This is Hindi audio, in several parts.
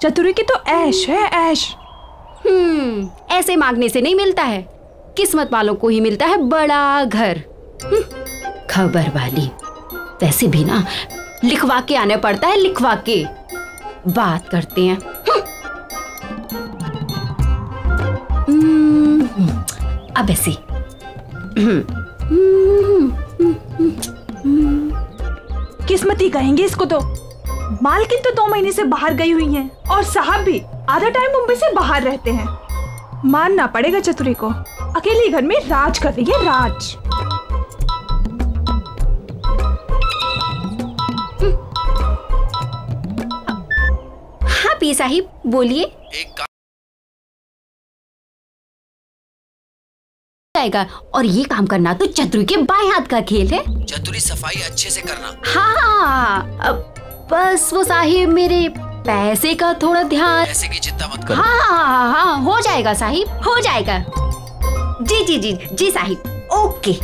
चतुरी की तो ऐश है, ऐश। ऐसे मांगने से नहीं मिलता है, किस्मत वालों को ही मिलता है बड़ा घर। खबर वाली, वैसे भी ना लिखवा के आने पड़ता है, लिखवा के। बात करते हैं। अब ऐसे किस्मती कहेंगे इसको तो। मालकिन तो 2 महीने से बाहर गई हुई हैं और साहब भी आधा टाइम मुंबई से बाहर रहते हैं। मानना पड़ेगा चतुरी को, अकेले घर में राज कर रही है, राज। हाँ पी साहिब बोलिए। एक आएगा, और ये काम करना तो चतुरी के बाएं हाथ का खेल है। चतुरी सफाई अच्छे से करना। हाँ बस वो साहिब मेरे पैसे का थोड़ा ध्यान। पैसे की चिंता मत करो। हाँ हो जाएगा साहिब, हो जाएगा। जी जी जी जी साहिब, ओके।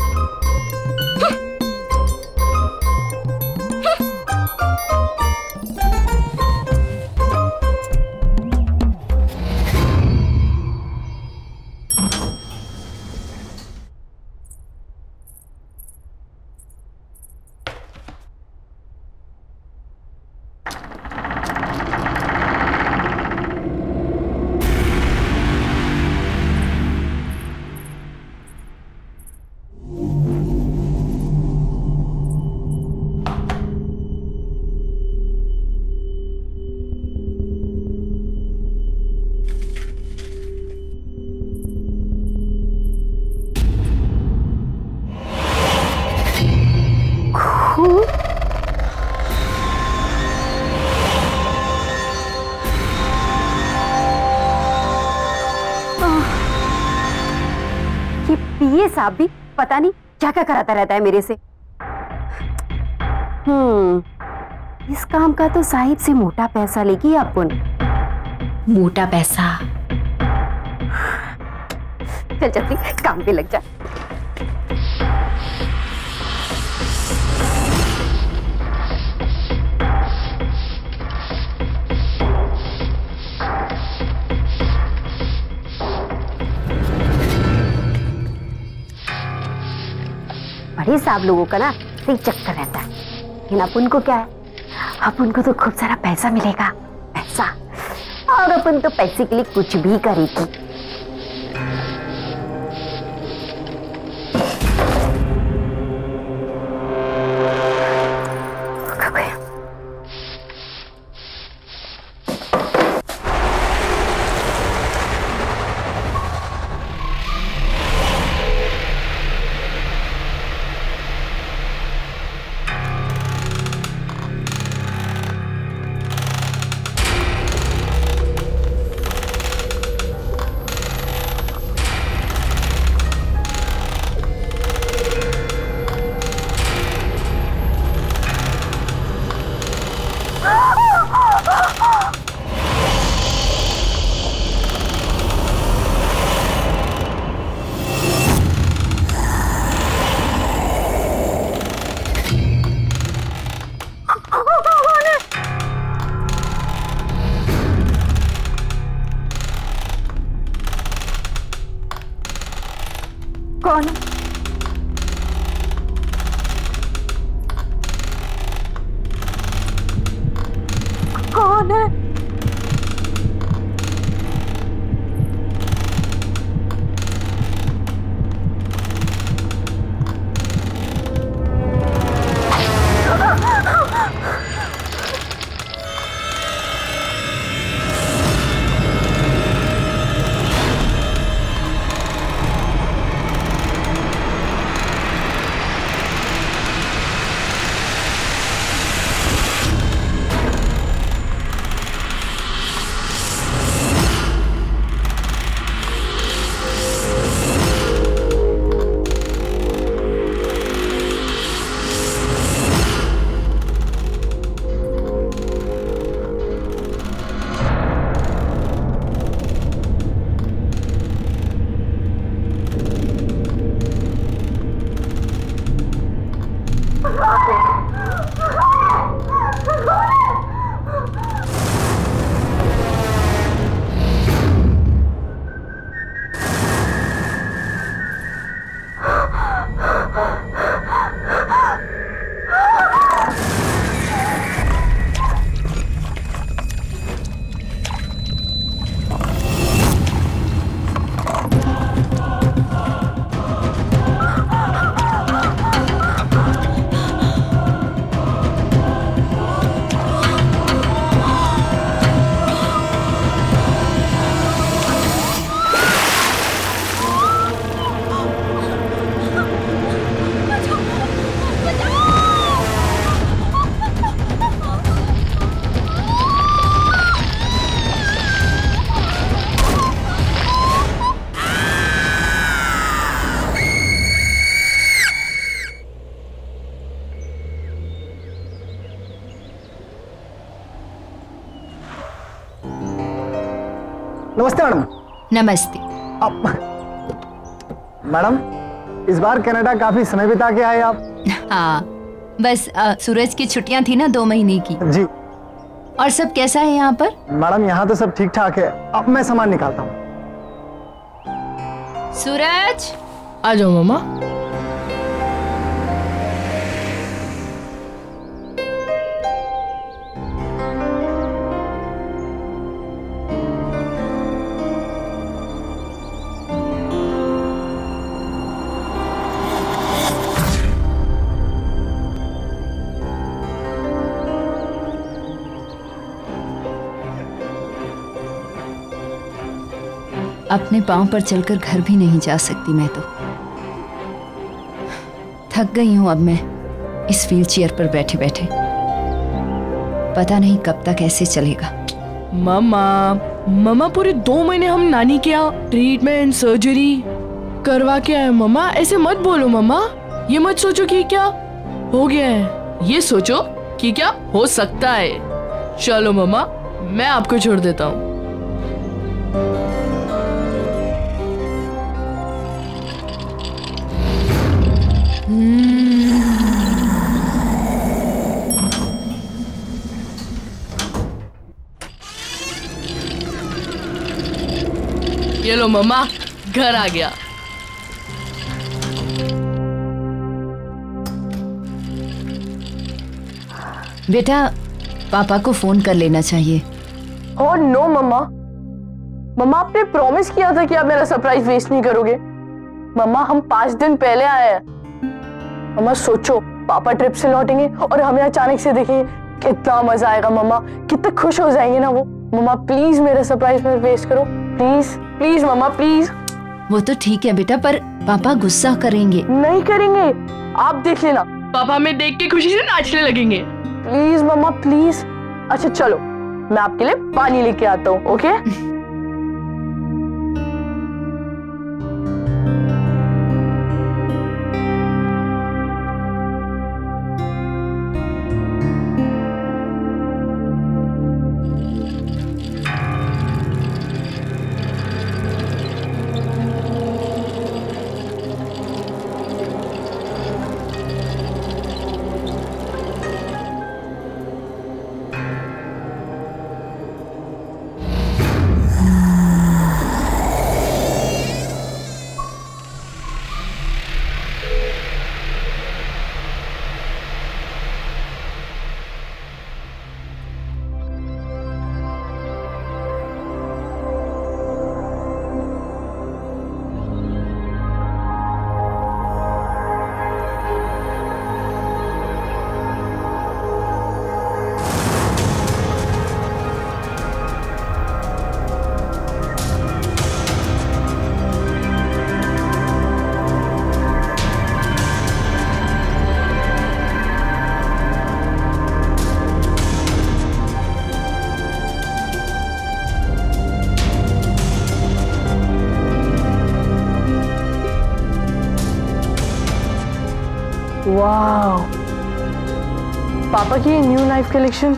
ये साहब भी पता नहीं क्या क्या कराता रहता है मेरे से। इस काम का तो साहिब से मोटा पैसा लेगी अपन। मोटा पैसा। चल चल काम पे लग जा। बड़े साहब लोगों का ना सही चक्कर रहता है, लेकिन अपन को क्या है, अपन को तो खूब सारा पैसा मिलेगा, पैसा, और अपन तो पैसे के लिए कुछ भी करेगी। कौन है? कौन है? नमस्ते मैडम। नमस्ते। मैडम, इस बार कनाडा काफी समय बिता के आए आप। हाँ, बस सूरज की छुट्टियां थी ना 2 महीने की। जी। और सब कैसा है यहाँ पर? मैडम यहाँ तो सब ठीक ठाक है। अब मैं सामान निकालता हूँ। सूरज, आ जाओ मामा। अपने पांव पर चलकर घर भी नहीं जा सकती मैं तो। थक गई हूं अब मैं इस व्हील चेयर पर बैठे बैठे। पता नहीं कब तक ऐसे चलेगा। मामा पूरे 2 महीने हम नानी के यहाँ ट्रीटमेंट सर्जरी करवा के आए। मामा ऐसे मत बोलो मामा। ये मत सोचो कि क्या हो गया है, ये सोचो कि क्या हो सकता है। चलो मामा, मैं आपको छोड़ देता हूँ। ये लो मम्मा, घर आ गया। बेटा, पापा को फोन कर लेना चाहिए। ओह नो मम्मा, मम्मा आपने प्रॉमिस किया था कि आप मेरा सरप्राइज वेस्ट नहीं करोगे। मम्मा हम 5 दिन पहले आए हैं। मम्मा सोचो, पापा ट्रिप से लौटेंगे और हमें अचानक से देखेंगे, कितना मजा आएगा मम्मा, कितने खुश हो जाएंगे ना वो। मम्मा प्लीज मेरा सरप्राइज मत वेस्ट करो, प्लीज प्लीज मम्मा प्लीज। वो तो ठीक है बेटा, पर पापा गुस्सा करेंगे। नहीं करेंगे, आप देख लेना। पापा हमें देख के खुशी से नाचने लगेंगे। प्लीज मम्मा प्लीज। अच्छा चलो, मैं आपके लिए पानी लेके आता हूँ। ओके वाह, पापा की न्यू नाइफ कलेक्शन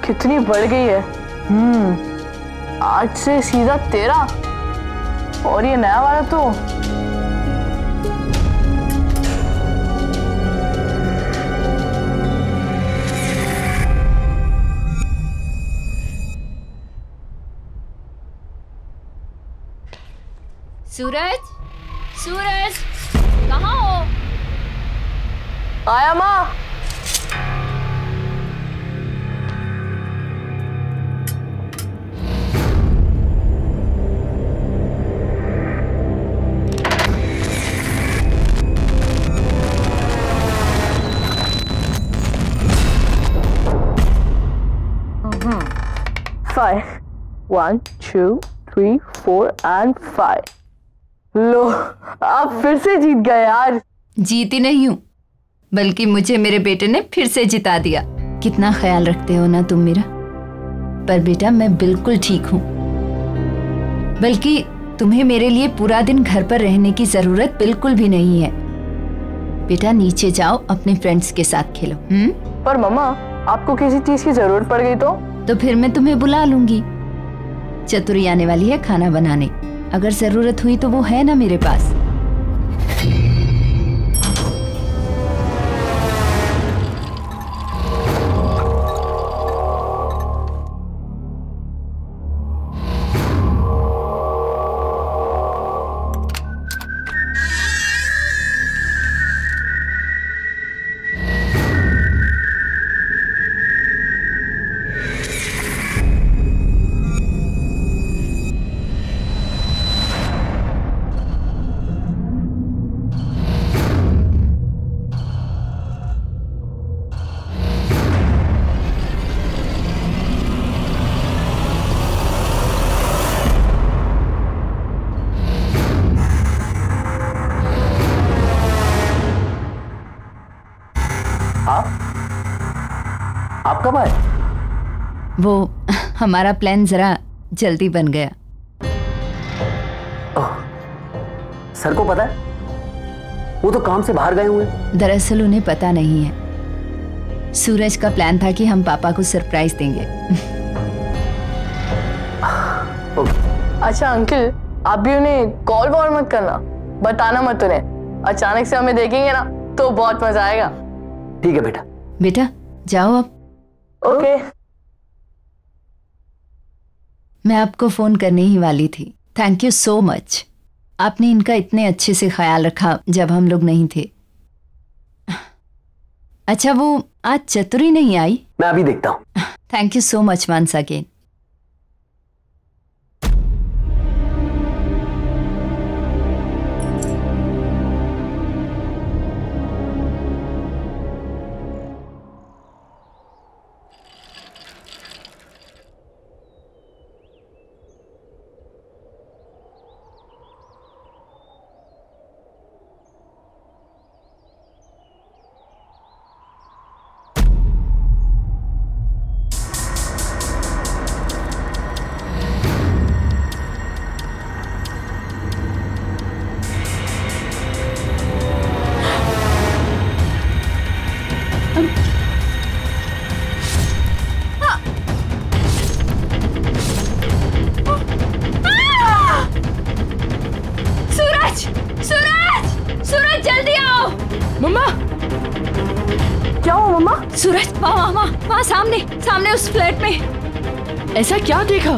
कितनी बढ़ गई है। 8 से सीधा 13 और ये नया वाला तो सूरज, सूरज कहाँ हो? आया माँ। Five. 1, 2, 3, 4 and 5. लो, आप फिर से जीत गए यार। जीती नहीं हूँ, बल्कि मुझे मेरे बेटे ने फिर से जिता दिया। कितना ख्याल रखते हो ना तुम मेरा। पर बेटा मैं बिल्कुल ठीक हूँ, बल्कि तुम्हें मेरे लिए पूरा दिन घर पर रहने की जरूरत बिल्कुल भी नहीं है। बेटा नीचे जाओ, अपने फ्रेंड्स के साथ खेलो। पर मम्मा, आपको किसी चीज की जरूरत पड़ गई तो फिर मैं तुम्हें बुला लूंगी। चतुरी आने वाली है खाना बनाने। अगर जरूरत हुई तो वो है ना मेरे पास। आप कब आए? वो हमारा प्लान जरा जल्दी बन गया। सर को पता है? वो तो काम से बाहर गए हुए हैं। दरअसल उन्हें पता नहीं है। सूरज का प्लान था कि हम पापा को सरप्राइज देंगे। अच्छा अंकल, आप भी उन्हें कॉल वॉल मत करना, बताना मत उन्हें। अचानक से हमें देखेंगे ना तो बहुत मजा आएगा। ठीक है बेटा। बेटा जाओ अब। ओके। मैं आपको फोन करने ही वाली थी। Thank you so much. आपने इनका इतने अच्छे से ख्याल रखा जब हम लोग नहीं थे। अच्छा वो आज चतुरी नहीं आई? मैं अभी देखता हूँ। Thank you so much once again. वहाँ सामने उस फ्लैट में। ऐसा क्या देखा?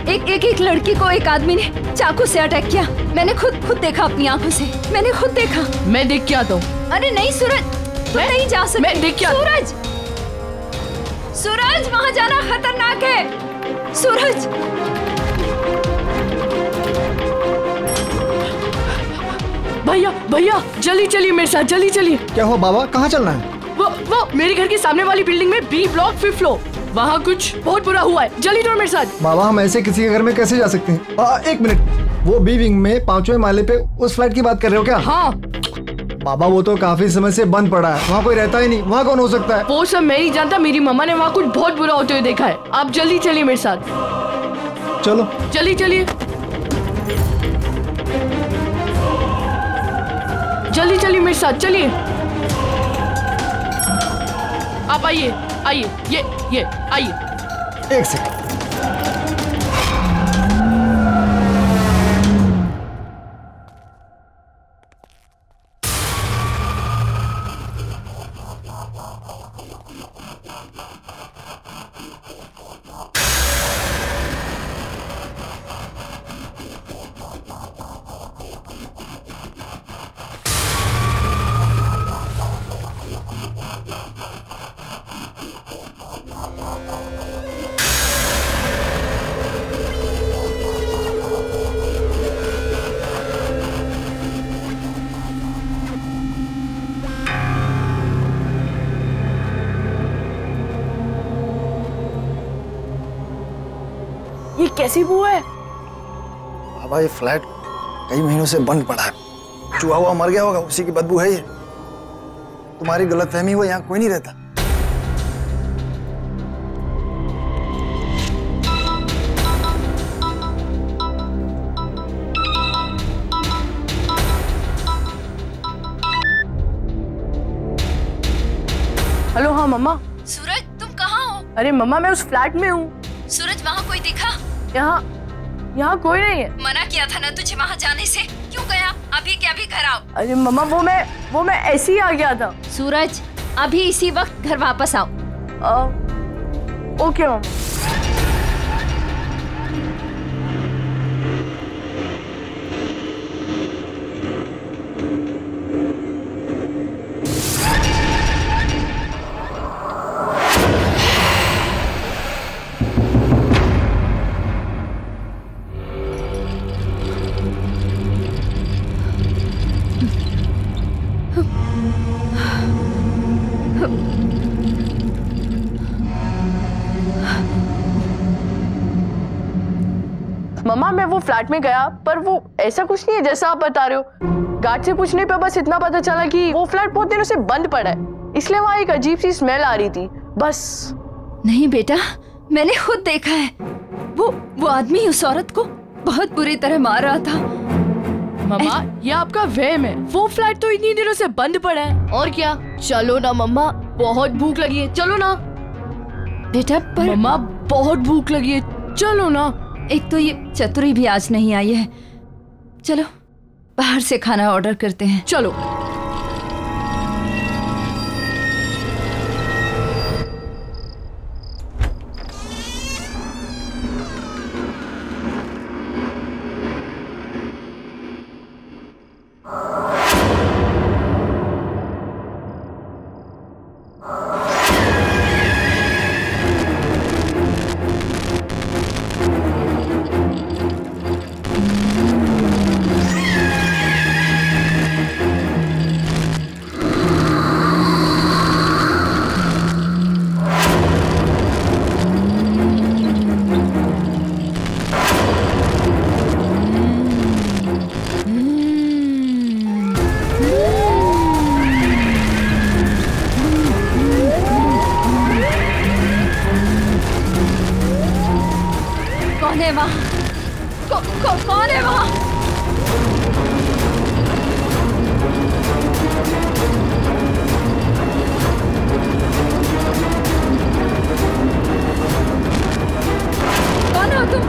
एक लड़की को एक आदमी ने चाकू से अटैक किया। मैंने खुद देखा अपनी आंखों से। मैंने खुद देखा। मैं देख के आता हूँ। अरे नहीं सूरज, तुम नहीं जा सकते। मैं देख के आता हूँ। सूरज वहाँ जाना खतरनाक है। सूरज भैया जल्दी चलिए मेरे साथ, जल्दी चलिए। क्या हुआ बाबा, कहाँ चलना है? वो मेरे घर के सामने वाली बिल्डिंग में बी ब्लॉक 5th फ्लोर, वहाँ कुछ बहुत बुरा हुआ है। जल्दी चलो मेरे साथ। बाबा हम ऐसे किसी के घर में कैसे जा सकते हैं? एक मिनट, वो बी विंग में 5वें माले पे उस फ्लैट की बात कर रहे हो क्या? हाँ बाबा वो तो काफी समय से बंद पड़ा है, वहाँ कोई रहता ही नहीं। वहाँ कौन हो सकता है? वो सब मैं नहीं जानता, मेरी मम्मा ने वहाँ कुछ बहुत बुरा होते हुए देखा है। आप जल्दी चलिए मेरे साथ। चलो जल्दी चलिए, जल्दी चलिए मेरे साथ, चलिए। आप आइए, ये आइए। एक सेकंड। ये कैसी बू है? बाबा ये फ्लैट कई महीनों से बंद पड़ा है। चूहा हुआ मर गया होगा, उसी की बदबू है ये। तुम्हारी गलतफहमी हुई, यहाँ कोई नहीं रहता। हेलो। हाँ मम्मा। सूरज तुम कहाँ हो? अरे मम्मा मैं उस फ्लैट में हूँ। सूरज वहाँ कोई दिखा? यहाँ कोई नहीं है। मना किया था ना तुझे वहाँ जाने से, क्यों गया? अभी के अभी घर आओ। अरे मम्मा वो मैं ऐसे ही आ गया था। सूरज अभी इसी वक्त घर वापस आओ। ओके मम्मा। मम्मा मैं वो फ्लैट में गया, पर वो ऐसा कुछ नहीं है जैसा आप बता रहे हो। गार्ड से पूछने पे बस इतना पता चला कि वो फ्लैट बहुत दिनों से बंद पड़ा है, इसलिए वहाँ एक अजीब सी स्मेल आ रही थी, बस। नहीं बेटा, मैंने खुद देखा है। वो आदमी उस औरत को बहुत बुरी तरह मार रहा था। मम्मा ये आपका वहम है, वो फ्लैट तो इतनी दिनों से बंद पड़ा है। और क्या, चलो ना मम्मा, बहुत भूख लगी है, चलो ना। बेटा पर मम्मा बहुत भूख लगी है, चलो ना। एक तो ये चतुरी भी आज नहीं आई है, चलो बाहर से खाना ऑर्डर करते हैं। चलो। कौन है वहाँ? कौन है वहाँ? कौन हो तुम?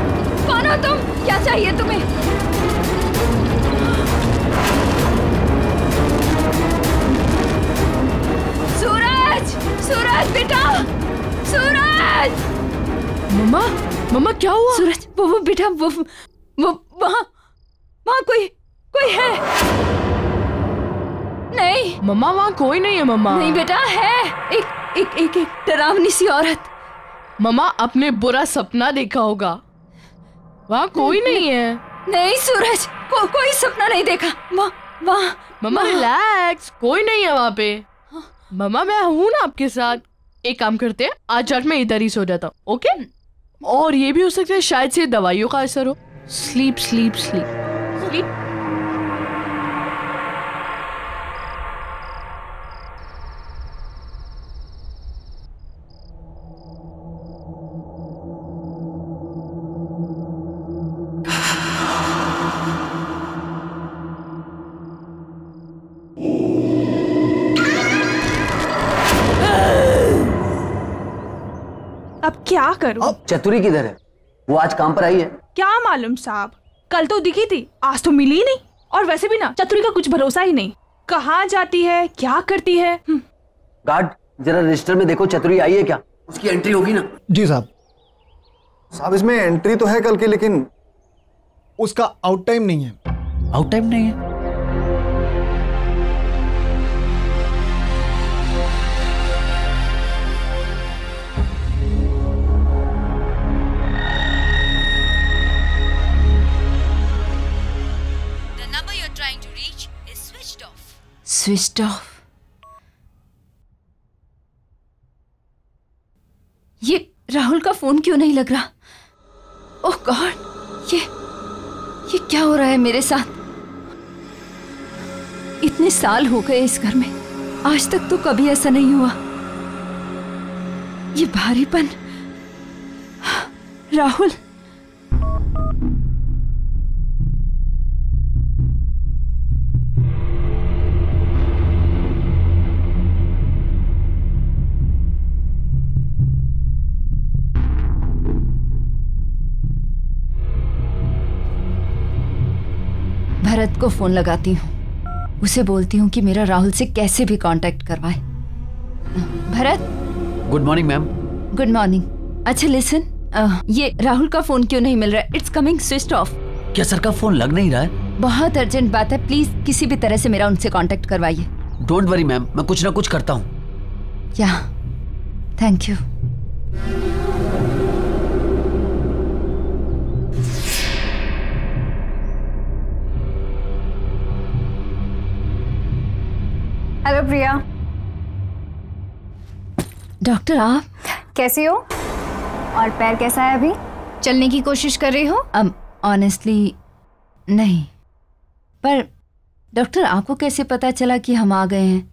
कौन हो तुम? क्या चाहिए तुम्हें? सूरज! सूरज बेटा! सूरज! मम्मा क्या हुआ? सूरज वो बेटा वो वहाँ कोई है? नहीं मम्मा वहाँ कोई नहीं है। मम्मा नहीं बेटा, है एक डरावनी सी औरत। मम्मा आपने बुरा सपना देखा होगा, वहाँ कोई नहीं है। नहीं सूरज, कोई सपना नहीं देखा। वहाँ मम्मा रिलैक्स, कोई नहीं है वहाँ पे। मम्मा मैं हूँ ना आपके साथ। एक काम करते हैं, आज रात में इधर ही सो जाता हूँ, ओके? और ये भी हो सकता है शायद से दवाइयों का असर हो। Sleep sleep sleep sleep. अब क्या करूं? अब चतुरी किधर है? वो आज काम पर आई है? क्या मालूम साहब, कल तो दिखी थी, आज तो मिली नहीं। और वैसे भी ना चतुरी का कुछ भरोसा ही नहीं, कहाँ जाती है, क्या करती है। गार्ड जरा रजिस्टर में देखो, चतुरी आई है क्या? उसकी एंट्री होगी ना? जी साहब। साहब इसमें एंट्री तो है कल की, लेकिन उसका आउट टाइम नहीं है। आउट टाइम नहीं है? Switched off. ये राहुल का फोन क्यों नहीं लग रहा? ओह गॉड, ये क्या हो रहा है मेरे साथ? इतने साल हो गए इस घर में, आज तक तो कभी ऐसा नहीं हुआ। ये भारीपन। राहुल, भरत को फोन लगाती हूँ, उसे बोलती हूँ कि मेरा राहुल से कैसे भी कांटेक्ट करवाए। Bharat. Good morning ma'am. Good morning. अच्छा लिसन, ये राहुल का फोन क्यों नहीं मिल रहा है? It's coming switched off. क्या सर का फोन लग नहीं रहा है? बहुत अर्जेंट बात है, प्लीज किसी भी तरह से मेरा उनसे कांटेक्ट करवाइए। डोंट वरी मैम, मैं कुछ ना कुछ करता हूँ। या, thank you. Hello Priya. Doctor आप कैसी हो? और पैर कैसा है अभी? चलने की कोशिश कर रही हो? ऑनेस्टली नहीं, पर डॉक्टर आपको कैसे पता चला कि हम आ गए हैं?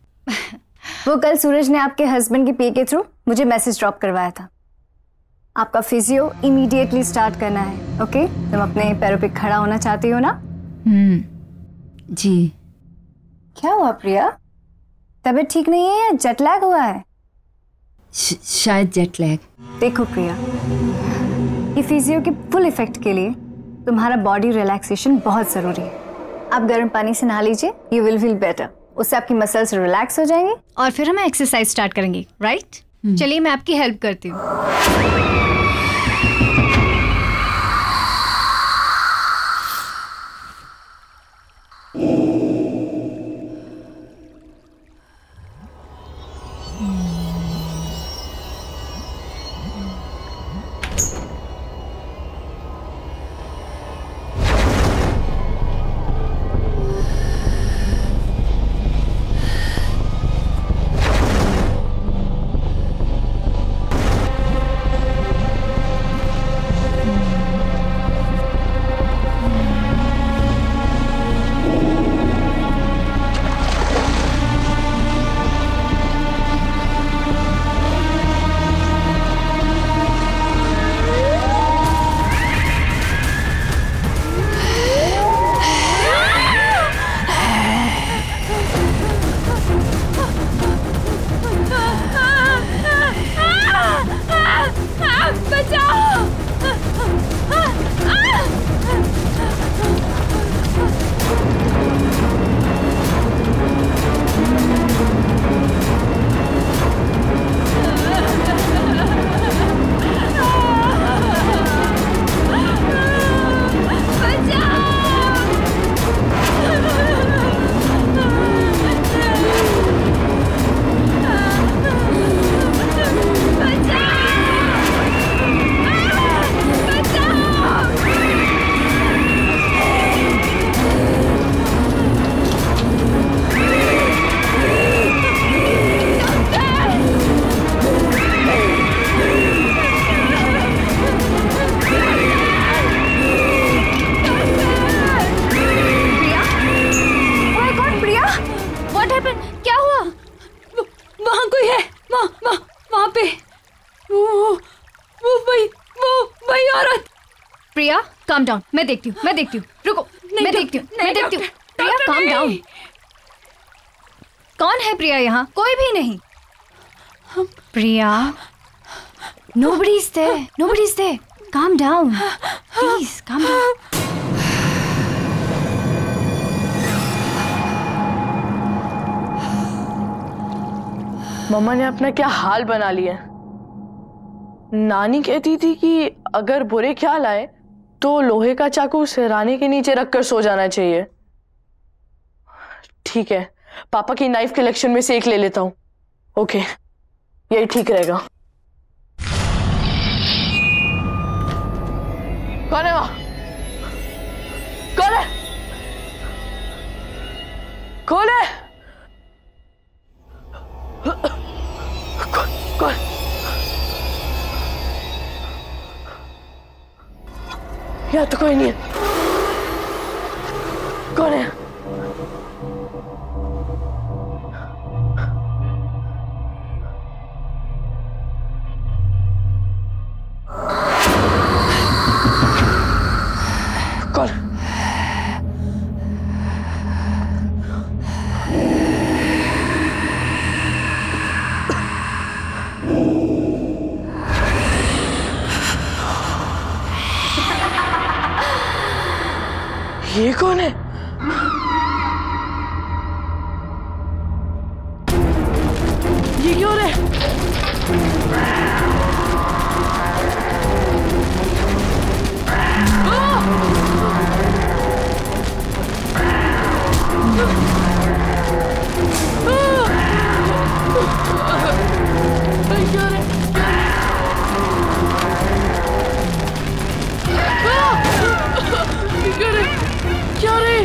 वो कल सूरज ने आपके हस्बैंड के पे के थ्रू मुझे मैसेज ड्रॉप करवाया था। आपका फिजियो इमीडिएटली स्टार्ट करना है। ओके? तुम अपने पैरों पे खड़ा होना चाहती हो ना? जी। क्या हुआ प्रिया? तबीयत ठीक नहीं है या जेट लैग हुआ है? शायद जेट लैग। देखो प्रिया, ये फिजियो के फुल इफेक्ट के लिए तुम्हारा बॉडी रिलैक्सेशन बहुत जरूरी है। आप गर्म पानी से नहा लीजिए, यू विल फील बेटर। उससे आपकी मसल्स रिलैक्स हो जाएंगी और फिर हम एक्सरसाइज स्टार्ट करेंगे, राइट? चलिए मैं आपकी हेल्प करती हूँ। calm down. मैं देखती हूँ. रुको. मैं देखती हूँ. प्रिया, calm down. कौन है प्रिया यहाँ? कोई भी नहीं. प्रिया, nobody's there. Calm down. Please, calm down. मम्मा ने अपना क्या हाल बना लिया. नानी कहती थी कि अगर बुरे ख्याल आए तो लोहे का चाकू सिरहाने के नीचे रखकर सो जाना चाहिए. ठीक है, पापा की नाइफ कलेक्शन में से एक ले लेता हूँ. ओके, यही ठीक रहेगा. कौन है वहां? कौन है? कौन है? कौन? यहाँ तो कोई नहीं है. कौन है? कौन? ये कौन है? ये क्या हो रहा है? क्या रे?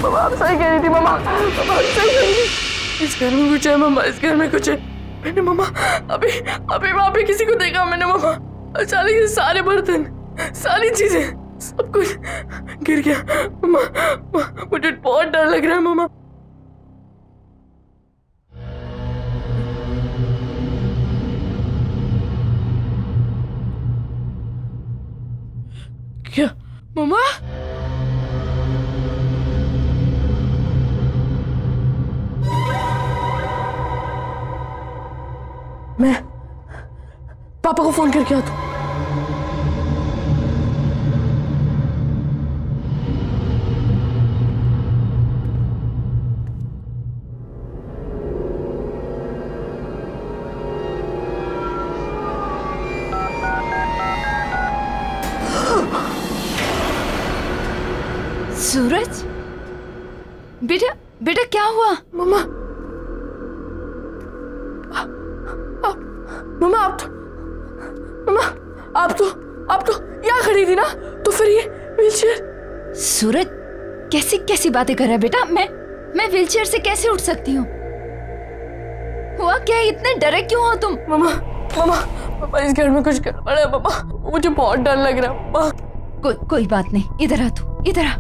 मम्मा आप सही कह रही थी मम्मा, मम्मा आप सही कह रही थी। इस घर में कुछ है मम्मा, इस घर में कुछ है। मैंने मम्मा अभी अभी वहाँ पे किसी को देखा मैंने मम्मा। अचानक से सारे बर्तन, सारी चीजें, सब कुछ गिर गया मम्मा। मुझे बहुत डर लग रहा है मम्मा। क्या मम्मा? मैं पापा को फोन करके आता हूँ। सूरज, बेटा बेटा क्या हुआ? मम्मा मम्मा आप तो यहाँ खड़ी थी ना, तो फिर ये व्हीलचेयर। सूरज कैसी कैसी बातें कर रहा है बेटा? मैं व्हीलचेयर से कैसे उठ सकती हूँ? हुआ क्या? इतने डरे क्यों हो तुम? मम्मा इस घर में कुछ गड़बड़ है मम्मा, मुझे बहुत डर लग रहा है मम्मा। कोई बात नहीं, इधर आ तू, इधर आ।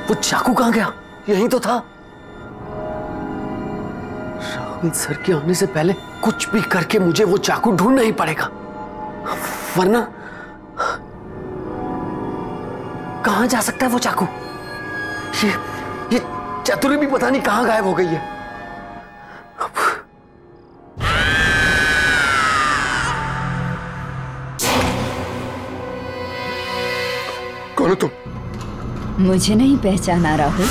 वो चाकू कहाँ गया? यहीं तो था। राहुल सर के आने से पहले कुछ भी करके मुझे वो चाकू ढूंढना ही पड़ेगा, वरना कहाँ जा सकता है वो चाकू? ये चतुरी भी पता नहीं कहाँ गायब हो गई है। कौन हो तुम? मुझे नहीं पहचाना राहुल?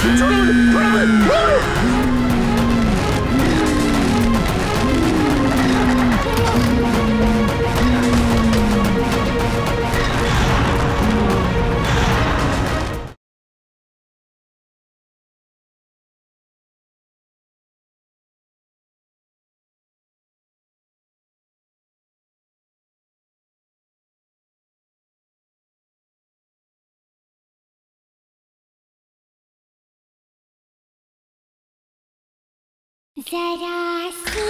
जरा सी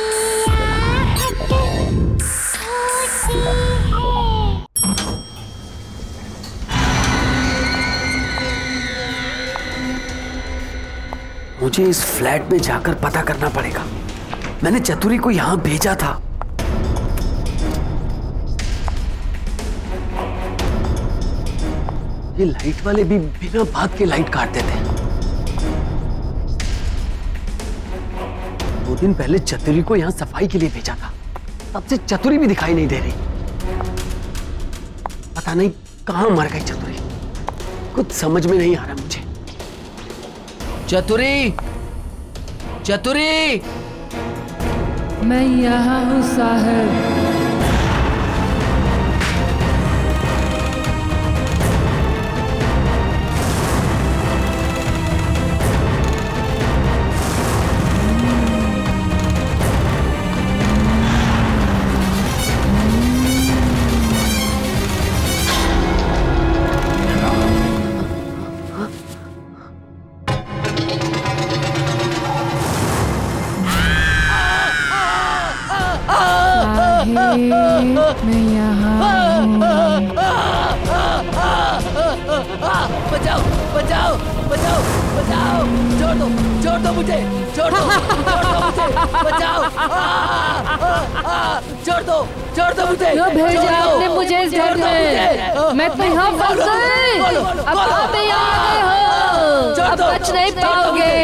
आहट होती है। मुझे इस फ्लैट में जाकर पता करना पड़ेगा। मैंने चतुरी को यहां भेजा था। ये लाइट वाले भी बिना बात के लाइट काट देते हैं। 2 दिन पहले चतुरी को यहाँ सफाई के लिए भेजा था, तब से चतुरी भी दिखाई नहीं दे रही। पता नहीं कहाँ मर गई चतुरी, कुछ समझ में नहीं आ रहा मुझे। चतुरी, चतुरी, मैं यहाँ हूँ साहब। मैं यहाँ बचाओ बचाओ बचाओ बचाओ, छोड़ दो मुझे, छोड़ दो मुझे, बचाओ, छोड़ दो मुझे, क्यों भेजा आपने मुझे इस घर में? मैं तो यहाँ फंस गई। अब आप यहाँ आ गए हो, अब बच नहीं पाओगे।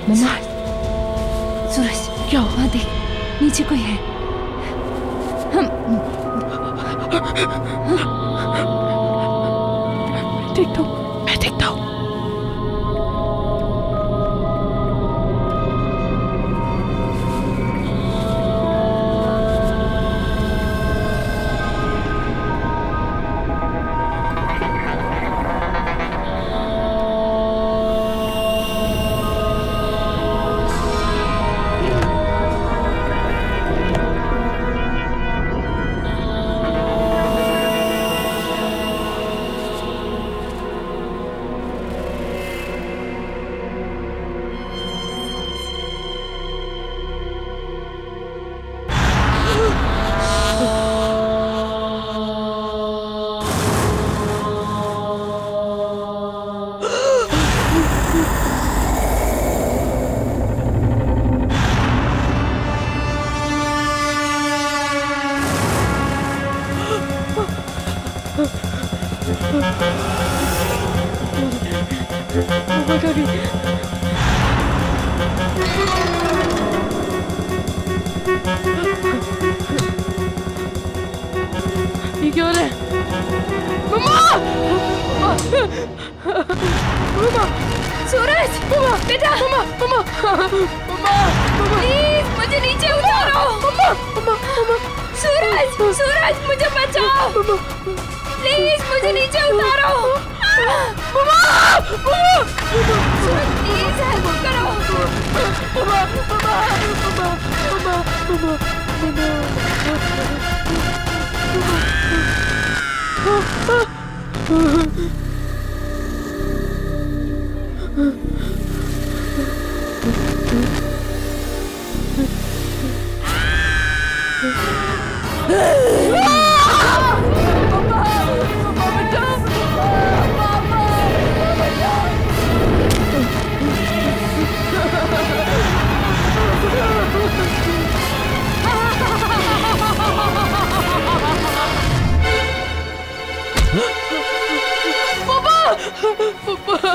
मम्मा, सूरज क्या हुआ? देख नीचे कोई है। मैं देखता हूँ। ये क्यों है? मम्मा! मम्मा! सूरज! मम्मा! बेटा! मम्मा! मम्मा! मम्मा! प्लीज मुझे नीचे उतारो! मम्मा! मम्मा! मम्मा! सूरज! सूरज मुझे बचाओ! प्लीज मुझे नीचे उतारो! मम्मा! मम्मा! सूरज प्लीज हेल्प करो! मम्मा! मम्मा! मम्मा! मम्मा!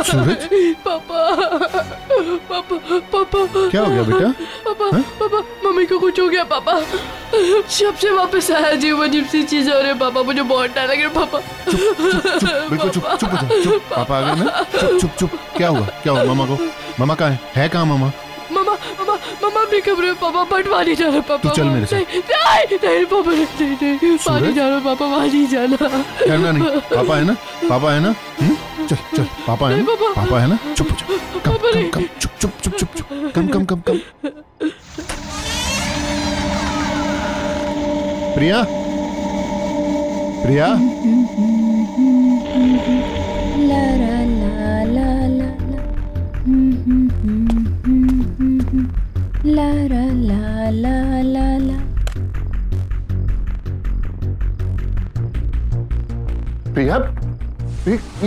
सूरज? पापा पापा पापा क्या हो गया बेटा? पापा पापा मम्मी को कुछ हो गया पापा। जब से वापस आया अजीब अजीब सी चीजें हो रही है पापा, मुझे बहुत डर लग रहा है पापा। चुप बिल्कुल चुप चुप हो जाओ, चुप। पापा आ गए ना? चुप चुप चुप। क्या हुआ मामा को? मामा कहाँ है कहाँ मामा? मामा मामा मामा भी कमरे में पापा, पटवा नहीं जाना पापा। तू चल मेरे साथ। नहीं पापा नहीं पानी जाना पापा, वहाँ नहीं जाना। डरना नहीं, पापा है ना? पापा है ना? चल चल, पापा है ना? पापा है ना? चुप हो जाओ, कम कम चुप चुप चुप चुप चुप, कम कम कम कम। प्रिया प्रिया ला ला ला ला ला।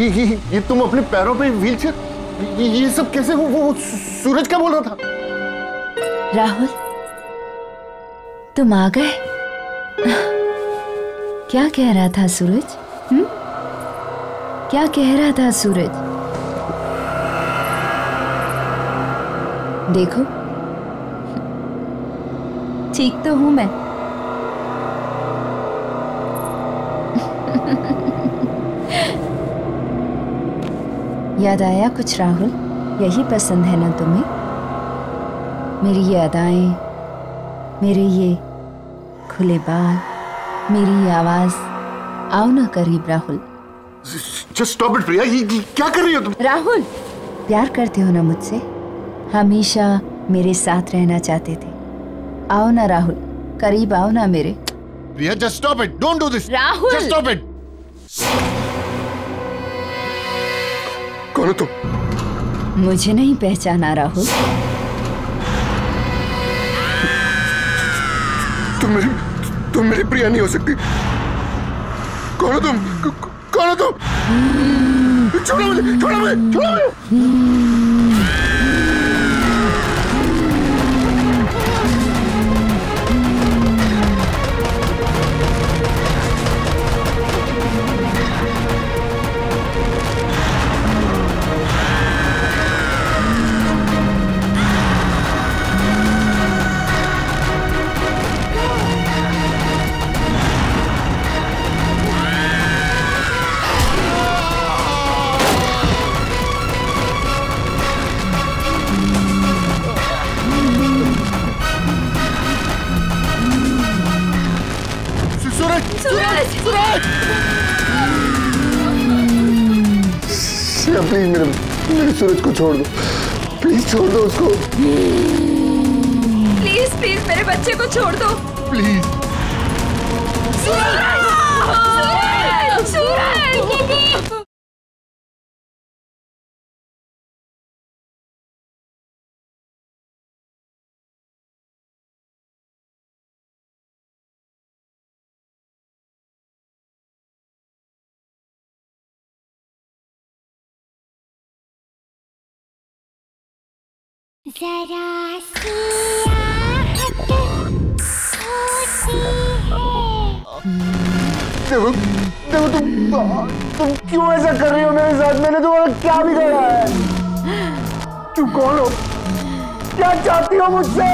ये तुम अपने पैरों पे व्हीलचेयर, ये सब कैसे? वो सूरज क्या बोल रहा था? राहुल, तुम आ गए? क्या कह रहा था सूरज? क्या कह रहा था सूरज? देखो, ठीक तो हूं मैं। याद आया कुछ राहुल? यही पसंद है ना तुम्हें? मेरी ये अदाएं, मेरे ये खुले बाल, मेरी ये आवाज। आओ ना करीब राहुल। Just stop it, प्रिया। ये क्या कर रही हो तुम? राहुल, प्यार करते हो ना मुझसे? हमेशा मेरे साथ रहना चाहते थे। आओ ना राहुल, करीब आओ ना मेरे। प्रिया, just stop it. Don't do this. Rahul, Just stop it. कौन हो तुम? मुझे नहीं पहचाना राहुल? तुम मेरी प्रिया नहीं हो सकती। कौन हो तुम? कौन हो तुम? छोड़ो मुझे, छोड़ो मुझे, छोड़ो मुझे। प्लीज मेरे सूरज को छोड़ दो, प्लीज छोड़ दो उसको। प्लीज प्लीज मेरे बच्चे को छोड़ दो प्लीज। सूरज! सूरज! सूरज! जरा सी आहट होती है। देखो तुम क्यों ऐसा कर रही हो मेरे साथ? मैंने तुम्हारा क्या बिगाड़ा है? तुम कौन हो? क्या चाहती हो मुझसे?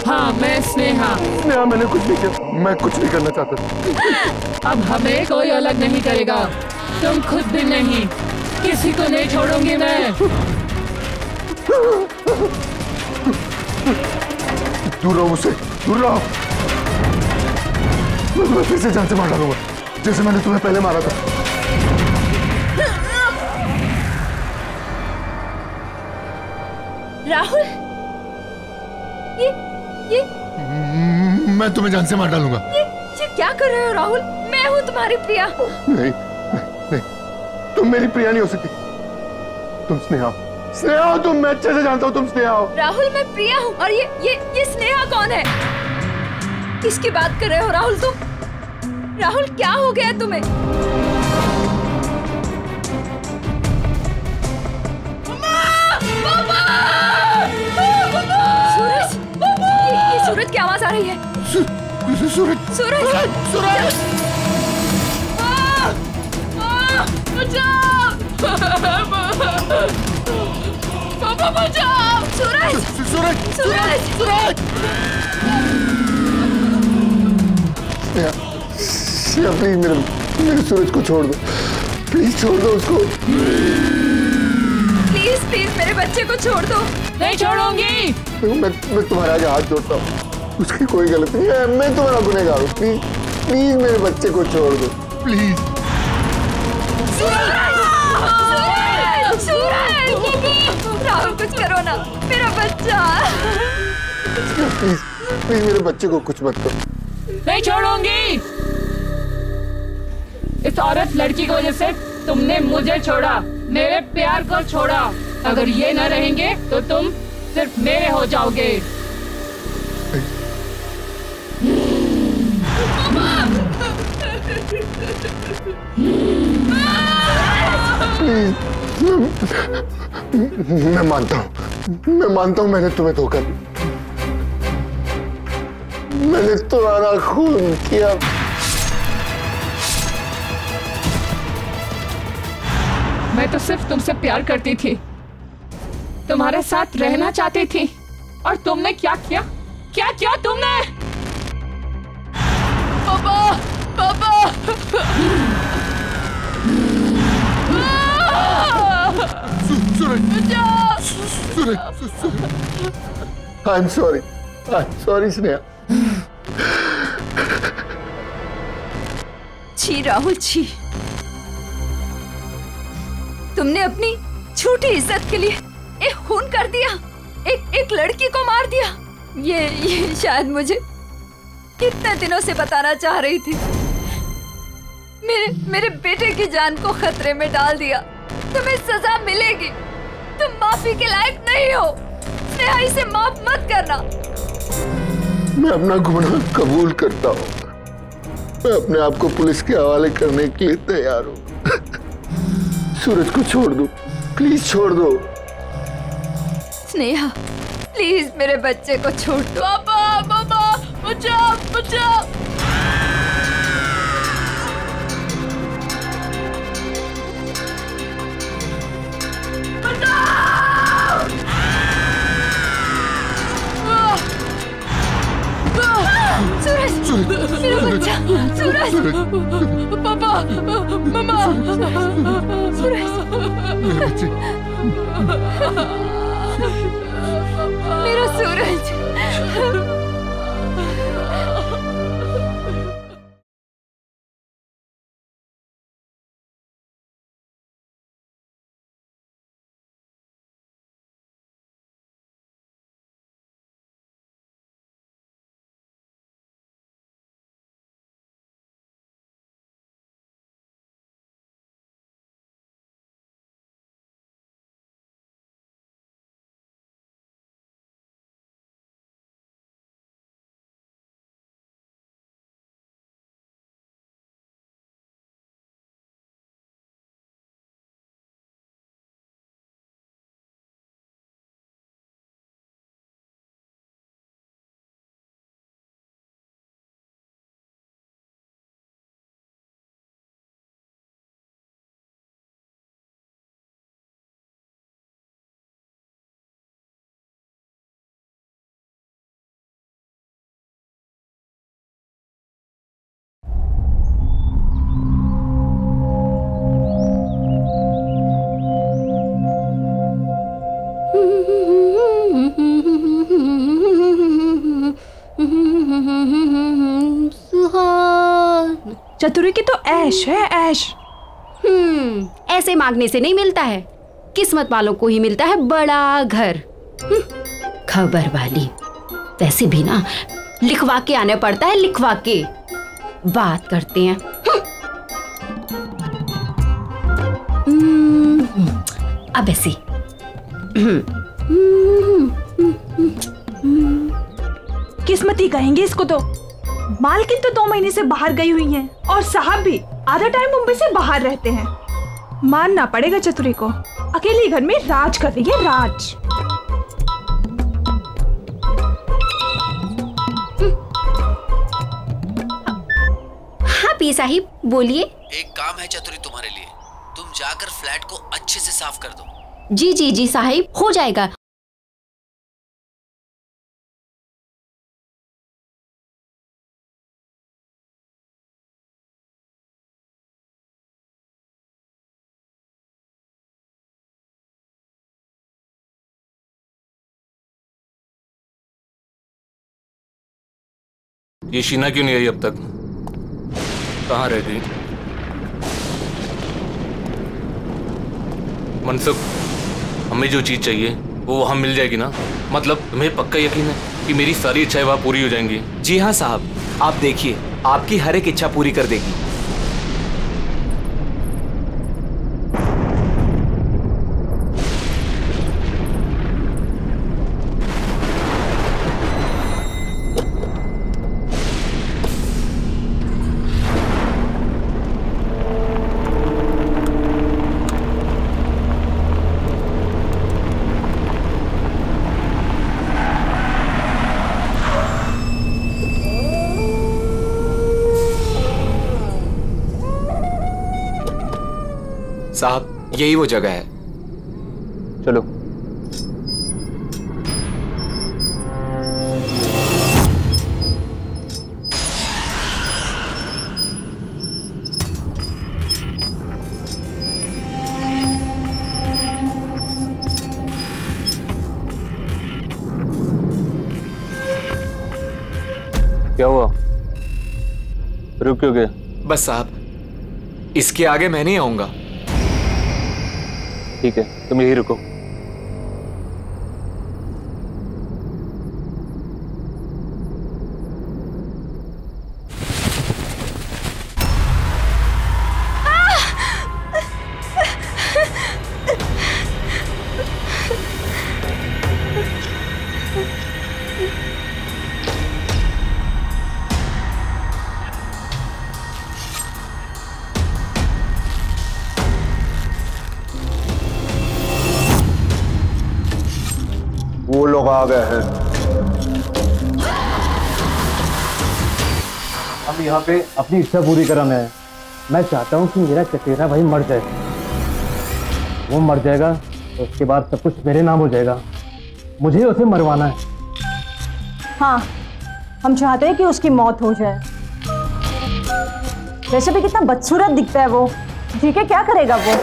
हाँ, मैं स्नेहा। स्नेहा, मैंने कुछ नहीं किया, मैं कुछ नहीं करना चाहता था। अब हमें कोई अलग नहीं करेगा, तुम खुद भी नहीं, किसी को नहीं छोड़ूंगी मैं। दूर रहो मुझसे, दूर रहो। मैं तुम्हें फिर से जान से मार डालूंगा, जैसे मैंने तुम्हें पहले मारा था। राहुल, ये मैं तुम्हें जान से मार डालूंगा। ये क्या कर रहे हो राहुल? मैं हूँ तुम्हारी प्रिया। नहीं, तुम मेरी प्रिया नहीं हो सकती। तुम स्नेहा हो, तुम, मैं अच्छे से जानता हूँ तुम स्नेहा हो। राहुल, मैं प्रिया हूँ। और ये स्नेहा कौन है? किसकी बात कर रहे हो राहुल तुम? राहुल, क्या हो गया तुम्हें? सूरज, ये सूरज की आवाज आ रही है। सूरज! बचाओ! पापा बचाओ! सूरज! प्लीज मेरे सूरज को छोड़ दो, प्लीज छोड़ दो उसको। प्लीज प्लीज मेरे बच्चे को छोड़ दो। नहीं छोड़ूंगी। मैं तुम्हारे आगे हाथ जोड़ता हूँ, उसकी कोई गलती नहीं है, मैं तुम्हारा गुनहगार हूँ। प्लीज प्लीज मेरे बच्चे को छोड़ दो प्लीज। राहुल कुछ करो ना, मेरा बच्चा। प्लीज प्लीज मेरे बच्चे को कुछ मत करो। नहीं छोड़ूंगी। इस औरत लड़की की वजह से तुमने मुझे छोड़ा, मेरे प्यार को छोड़ा। अगर ये न रहेंगे तो तुम सिर्फ मेरे हो जाओगे। मैं मानता हूँ मैंने तुम्हें धोखा दिया, मैंने तुम्हारा खून किया। मैं तो सिर्फ तुमसे प्यार करती थी, तुम्हारे साथ रहना चाहती थी, और तुमने क्या किया? क्या किया तुमने? पापा, पापा। I'm sorry Sneha. छी राहुल छी, तुमने अपनी झूठी इज्जत के लिए एक खून कर दिया, एक लड़की को मार दिया। ये शायद मुझे कितने दिनों से बताना चाह रही थी। मेरे बेटे की जान को खतरे में डाल दिया। तुम्हें सजा मिलेगी, तुम माफी के लायक नहीं हो। स्नेहा, इसे माफ मत करना। मैं अपना गुनाह कबूल करता हूँ, मैं अपने आप को पुलिस के हवाले करने के लिए तैयार हूँ। सूरज को छोड़ दो, प्लीज छोड़ दो। स्नेहा, प्लीज मेरे बच्चे को छोड़ दो। पापा, पापा, बचाओ, बचाओ। सूरज, मेरा बच्चा, सूरज। पापा, मम्मा, सूरज, मेरा सूरज। चतुरी की तो ऐश है, ऐश। ऐसे मांगने से नहीं मिलता है, किस्मत वालों को ही मिलता है बड़ा घर। खबर वाली, वैसे भी ना लिखवा के आने पड़ता है, लिखवा के। बात करते हैं। अब ऐसे किस्मती कहेंगे इसको तो। मालकिन तो 2 महीने से बाहर गई हुई हैं, और साहब भी आधा टाइम मुंबई से बाहर रहते हैं। मानना पड़ेगा चतुरी को, अकेले घर में राज कर रही है, राज। हाँ पी साहिब, बोलिए। एक काम है चतुरी तुम्हारे लिए, तुम जाकर फ्लैट को अच्छे से साफ कर दो। जी जी जी साहिब, हो जाएगा। ये शीना क्यों नहीं आई अब तक? कहाँ रह गई? मनसुख, हमें जो चीज चाहिए वो वहां मिल जाएगी ना? मतलब तुम्हें पक्का यकीन है कि मेरी सारी इच्छाएं वहां पूरी हो जाएंगी? जी हाँ साहब, आप देखिए, आपकी हर एक इच्छा पूरी कर देगी। साहब, यही वो जगह है। चलो। क्या हुआ? रुक क्यों गए? बस साहब, इसके आगे मैं नहीं आऊंगा। ठीक है, तुम यही रुको। वो लोग आ गए हैं। हम यहाँ पे अपनी इच्छा पूरी कराना है। मैं चाहता हूँ कि मेरा चचेरा भाई मर जाए। वो मर जाएगा तो उसके बाद सब कुछ मेरे नाम हो जाएगा। मुझे उसे मरवाना है। हाँ, हम चाहते हैं कि उसकी मौत हो जाए। वैसे भी कितना बदसूरत दिखता है वो। जी के क्या करेगा वो?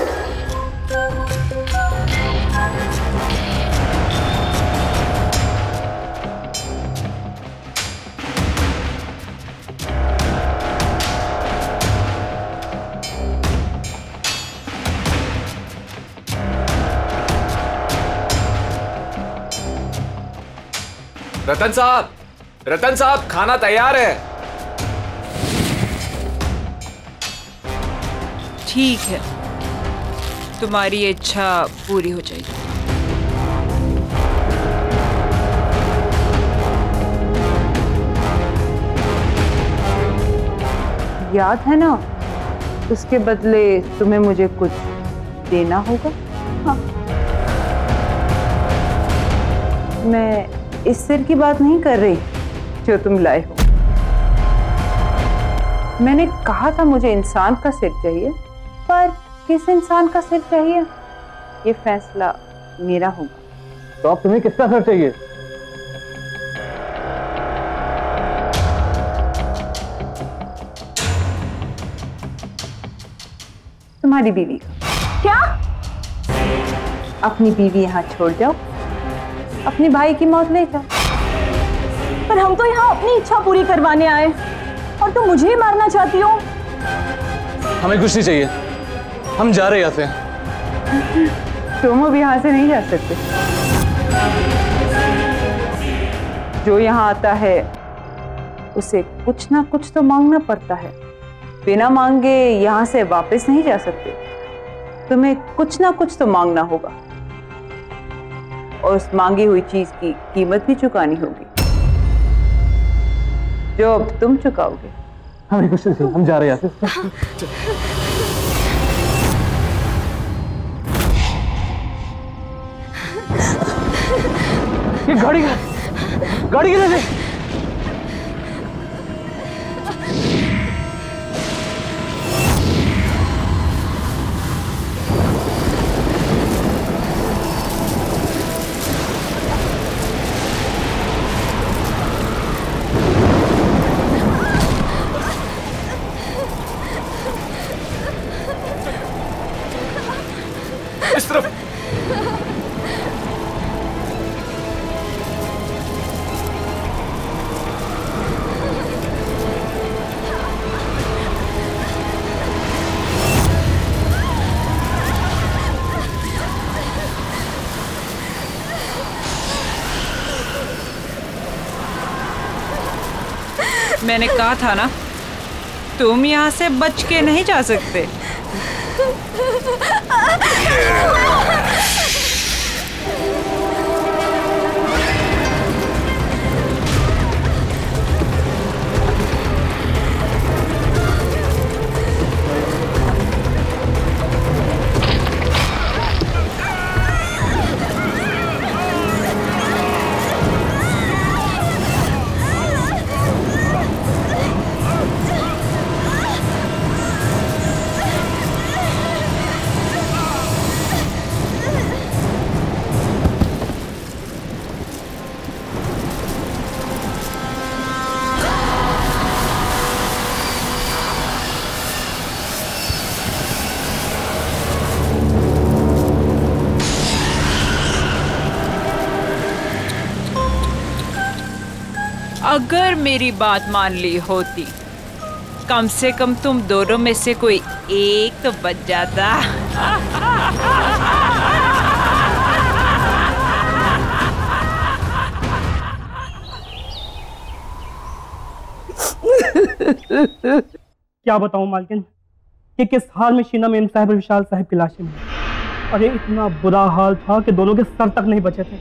रतन साहब, खाना तैयार है। ठीक है, तुम्हारी इच्छा पूरी हो जाएगी। याद है ना, उसके बदले तुम्हें मुझे कुछ देना होगा। हाँ। मैं इस सिर की बात नहीं कर रही जो तुम लाए हो। मैंने कहा था मुझे इंसान का सिर चाहिए, पर किस इंसान का सिर चाहिए ये फैसला मेरा होगा। तो अब तुम्हें किसका सिर चाहिए? तुम्हारी बीवी का। क्या? अपनी बीवी यहाँ छोड़ जाओ, अपने भाई की मौत ले जाओ। पर हम तो यहाँ अपनी इच्छा पूरी करवाने आए और तुम मुझे ही मारना चाहती हो। हमें कुछ नहीं चाहिए, हम जा रहे हैं यहाँ से। तुम अब यहाँ से नहीं जा सकते। जो यहाँ आता है उसे कुछ ना कुछ तो मांगना पड़ता है। बिना मांगे यहाँ से वापस नहीं जा सकते। तुम्हें कुछ ना कुछ तो मांगना होगा और उस मांगी हुई चीज की कीमत भी चुकानी होगी, जो अब तुम चुकाओगे। हमें कुछ नहीं, हम जा रहे हैं यहाँ से। ये गाड़ी किधर से? इस तरफ। मैंने कहा था ना, तुम यहाँ से बच के नहीं जा सकते। अगर मेरी बात मान ली होती, कम से कम तुम दोनों में से कोई एक तो बच जाता। क्या बताऊं मालकिन कि किस हाल में शीना मेम साहब और विशाल साहब की लाशें मिली। अरे इतना बुरा हाल था कि दोनों के सर तक नहीं बचे थे।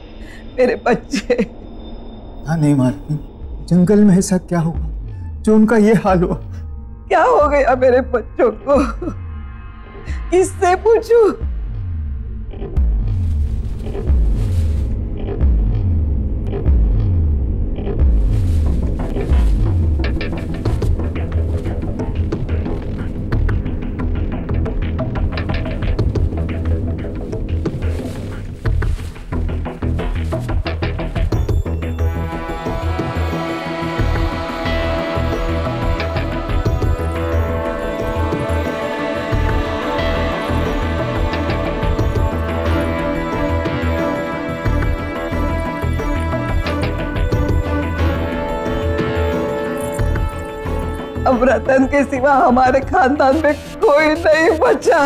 मेरे बच्चे। हाँ नहीं मालकिन, जंगल में ऐसा क्या हुआ जो उनका ये हाल हुआ? क्या हो गया मेरे बच्चों को? किससे पूछूं? अब रतन के सिवा हमारे खानदान में कोई नहीं बचा।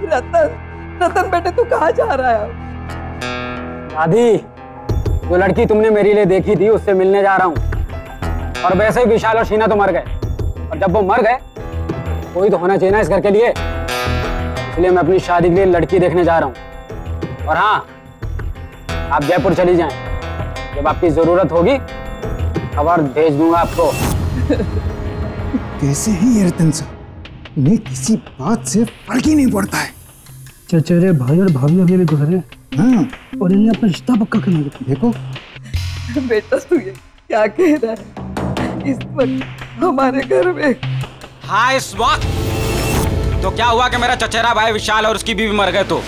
रतन बेटे तू कहाँ जा रहा है? दादी, जो लड़की तुमने मेरे लिए देखी थी उससे मिलने जा रहा हूँ। और वैसे ही विशाल और शीना तो मर गए, और जब वो मर गए कोई तो होना चाहिए ना इस घर के लिए, इसलिए मैं अपनी शादी के लिए लड़की देखने जा रहा हूँ। और हाँ, आप जयपुर चली जाएं, जब आपकी जरूरत होगी खबर भेज दूंगा आपको। कैसे हैं ये रतन साहब? इन्हें किसी बात से फर्क ही नहीं पड़ता है। चचेरे भाई और भाभी अभी गुजरे, हाँ, और इन्हें अपना रिश्ता पक्का करना है। देखो बेटा, तू ये क्या कह रहा है? इस वक्त हमारे घर में हाँ, इस वक्त तो क्या हुआ कि मेरा चचेरा भाई विशाल और उसकी बीवी मर गए, तो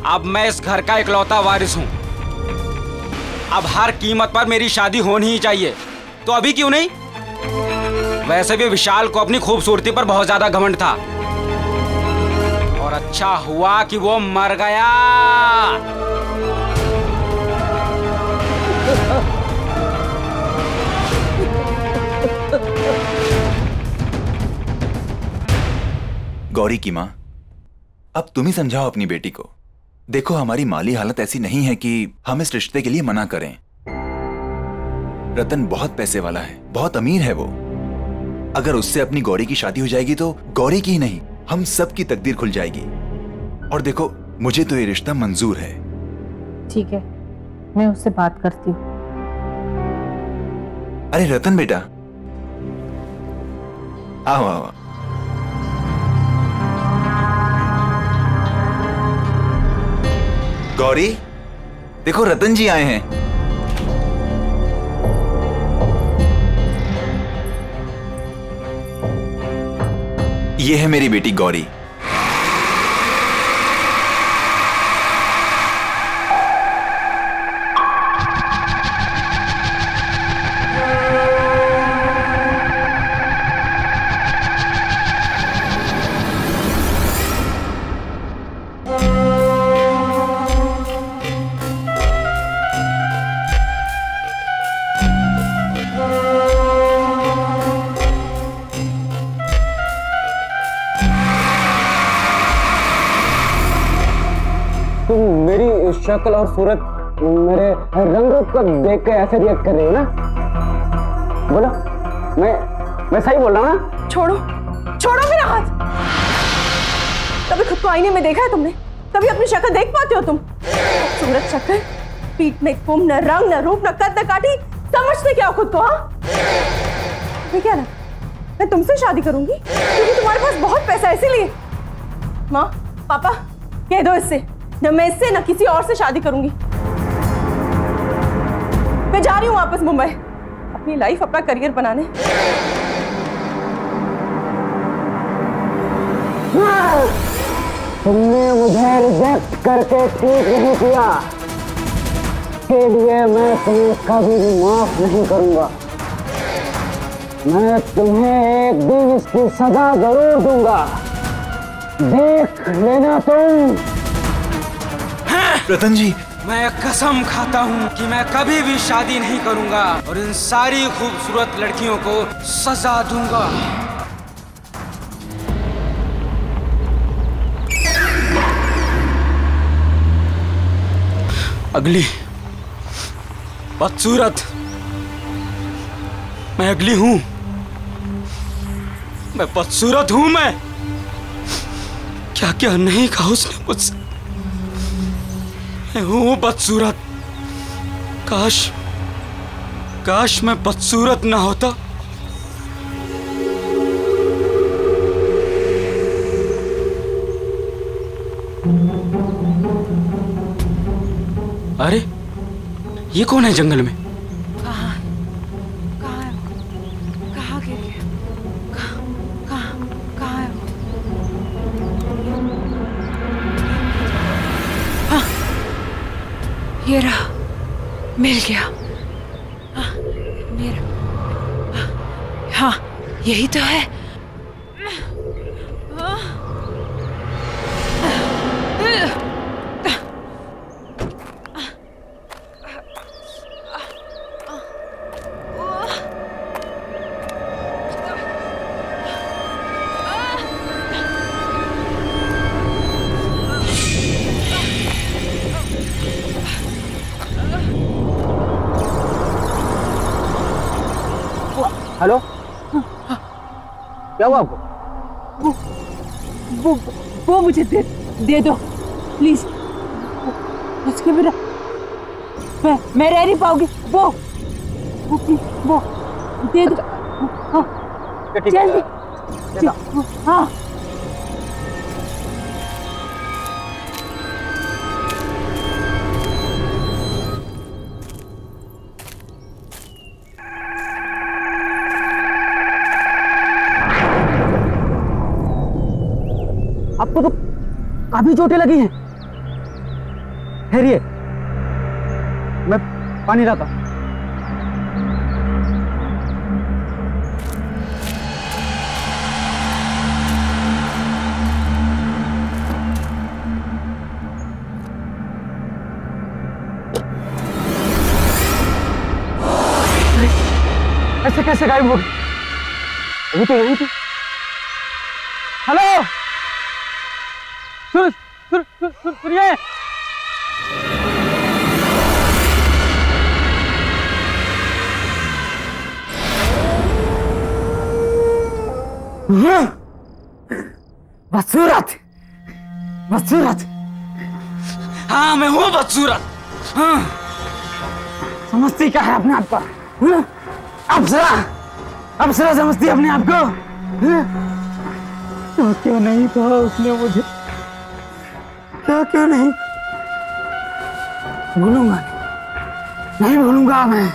अब मैं इस घर का इकलौता वारिस हूँ। अब हर कीमत पर मेरी शादी होनी ही चाहिए, तो अभी क्यों नहीं? वैसे भी विशाल को अपनी खूबसूरती पर बहुत ज्यादा घमंड था, और अच्छा हुआ कि वो मर गया। गौरी की माँ, अब तुम ही समझाओ अपनी बेटी को। देखो, हमारी माली हालत ऐसी नहीं है कि हम इस रिश्ते के लिए मना करें। रतन बहुत पैसे वाला है, बहुत अमीर है वो। अगर उससे अपनी गौरी की शादी हो जाएगी तो गौरी की ही नहीं, हम सब की तकदीर खुल जाएगी। और देखो, मुझे तो ये रिश्ता मंजूर है। ठीक है, मैं उससे बात करती हूँ। अरे रतन बेटा, आओ आओ। गौरी, देखो रतन जी आए हैं। ये है मेरी बेटी गौरी। शक्ल और सूरत मेरे रंग रूप को देख के ऐसे रिएक्ट कर रही हो ना? बोलो, मैं सही बोल रहा हूँ ना? छोड़ो मेरा हाथ। कभी खुद को आईने में देखा है तुमने? कभी अपनी शक्ल देख पाते हो तुम? सूरत शक्ल, पीठ में कुम, न रंग, न रूप, न कद, न काठी, समझते क्या हो खुद को? हाँ, मैं क्या ना, मैं तुमसे शादी करूंगी क्योंकि तुम्हारे पास बहुत पैसा है, इसीलिए। माँ, पापा, कह दो इससे, न मैं इससे न किसी और से शादी करूंगी। मैं जा रही हूँ वापस मुंबई, अपनी लाइफ, अपना करियर बनाने। तुमने मुझे रिजेक्ट करके ठीक नहीं किया, इसके लिए मैं तुम्हें कभी भी माफ नहीं करूंगा। मैं तुम्हें एक दिन इसकी सजा जरूर दूंगा, देख लेना तुम। रतन जी, मैं कसम खाता हूँ कि मैं कभी भी शादी नहीं करूंगा और इन सारी खूबसूरत लड़कियों को सजा दूंगा। अगली बदसूरत, मैं अगली हूं, मैं बदसूरत हूं। मैं क्या क्या नहीं कहा उसने मुझसे। मैं हूं बदसूरत। काश मैं बदसूरत ना होता। अरे ये कौन है जंगल में? कहाँ गिर गया? कहाँ है वो? हाँ, ये रहा, मिल गया। हाँ, मेरा, हाँ, यही तो है। हेलो, क्या हुआ आपको? वो मुझे दे दो प्लीज। उसके बिना मैं रह नहीं पाऊंगी। वो दे दो। हाँ, जल्दी। हाँ, आपको तो काफी चोटें लगी हैं। ठहरिए, मैं पानी लाता हूं। ऐसे कैसे गायब हो गई? अभी तो यही थी। हेलो, सुनिए। बदसूरत, हाँ, मैं हूँ बदसूरत। हाँ, समझती क्या है अपने आप को? अप्सरा समझती अपने आप को? तो क्यों नहीं कहा उसने मुझे? क्यों नहीं? भूलूंगा नहीं भूलूंगा मैं।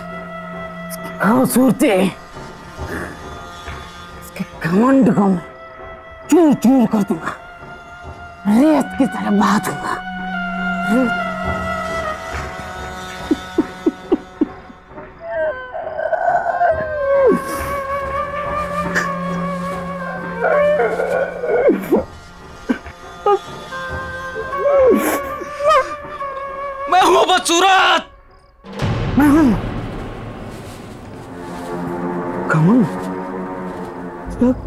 खूबसूरती, इसके घमंड को मैं चूर चूर कर दूंगा, रेत की तरह बहा दूंगा। मैं हूँ बदसूरत। मैं हूँ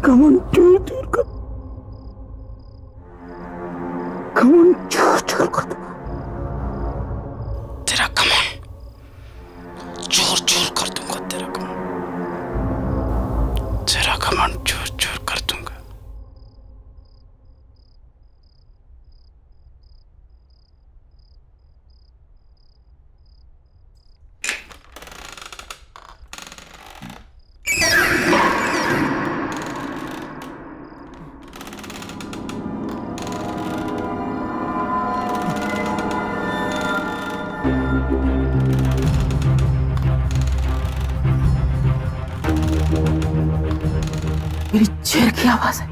कमन चूर चूर कर, कमन चूर चूर कर दूंगा। तेरा घमंड चूर चूर कर दूंगा। मेरी चेयर की आवाज है।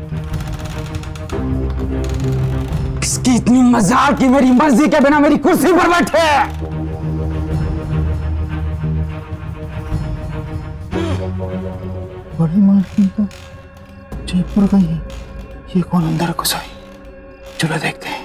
इसकी इतनी मजाल कि मेरी मर्जी के बिना मेरी कुर्सी पर बैठे। बड़ी मालकिन तो जयपुर गई है। ये कौन अंदर घुस आई? चलो देखते हैं।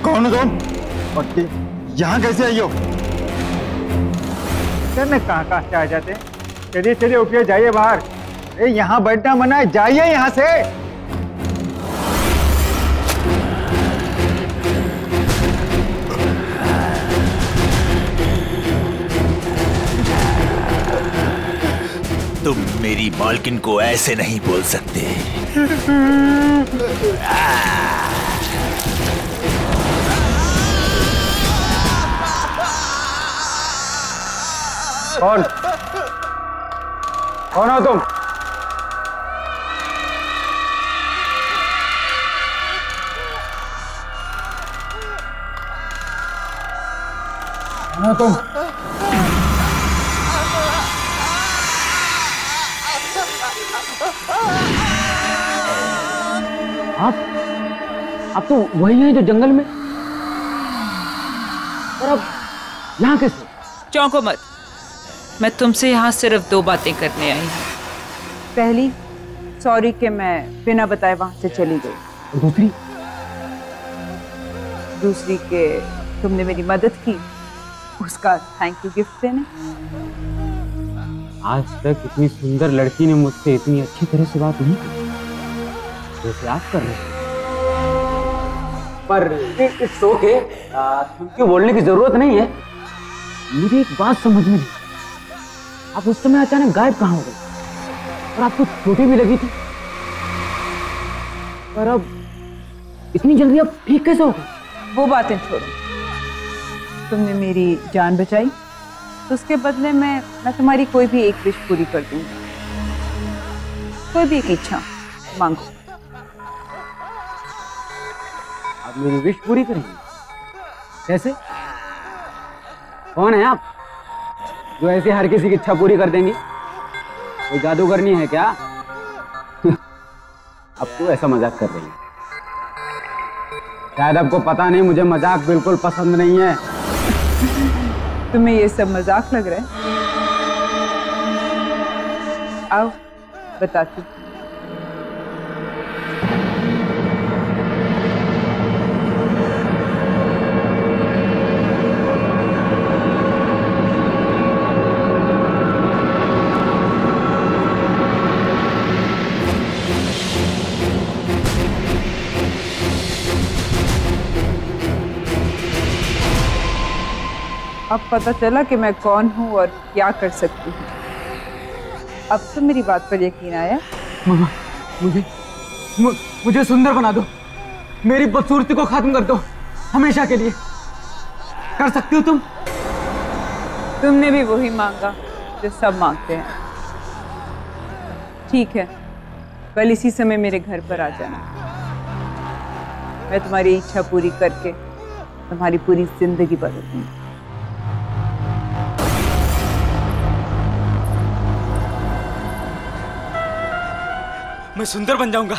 कौन हो तुम और यहाँ कैसे आई हो? सर ने कहाँ से आ जाते हैं। चलिए चलिए उठिए, जाइए बाहर। अरे यहाँ बैठना मना है, जाइए यहाँ से। तुम मेरी मालकिन को ऐसे नहीं बोल सकते। कौन कौन हो तुम? कौन हो तुम? आप तो वही हैं जो जंगल में, और अब यहाँ कैसे? चौंको मत, मैं तुमसे यहाँ सिर्फ 2 बातें करने आई हूँ। पहली, सॉरी कि मैं बिना बताए वहां से चली गई। और दूसरी? दूसरी कि तुमने मेरी मदद की, उसका थैंक यू गिफ्ट देने। आज तक इतनी सुंदर लड़की ने मुझसे इतनी अच्छी तरह से बात नहीं की जैसे आप कर रहे हैं। पर इट्स ओके, थैंक यू बोलने की जरूरत नहीं है। मुझे एक बात समझ में नहीं, आप उस समय अचानक गायब कहाँ हो गए? और आपको चोटें भी लगी थी, पर अब इतनी जल्दी आप ठीक कैसे हो गए? वो बातें छोड़ो, तुमने मेरी जान बचाई तो उसके बदले में मैं तुम्हारी कोई भी एक विश पूरी कर दूंगी। कोई भी एक इच्छा मांगो। आप मेरी विश पूरी करेंगे? कैसे? कौन है आप जो ऐसे हर किसी की इच्छा पूरी कर देंगी? कोई जादूगरनी है क्या? अब तो ऐसा मजाक कर रही है। शायद आपको पता नहीं, मुझे मजाक बिल्कुल पसंद नहीं है। तुम्हें ये सब मजाक लग रहा है? आओ बताती। अब पता चला कि मैं कौन हूँ और क्या कर सकती हूँ। अब तो मेरी बात पर यकीन आया? मामा, मुझे सुंदर बना दो, मेरी बदसूरती को खत्म कर दो हमेशा के लिए। कर सकती हो तुम? तुमने भी वही मांगा जो सब मांगते हैं। ठीक है, कल इसी समय मेरे घर पर आ जाना। मैं तुम्हारी इच्छा पूरी करके तुम्हारी पूरी जिंदगी बदल दूंगी। मैं सुंदर बन जाऊंगा।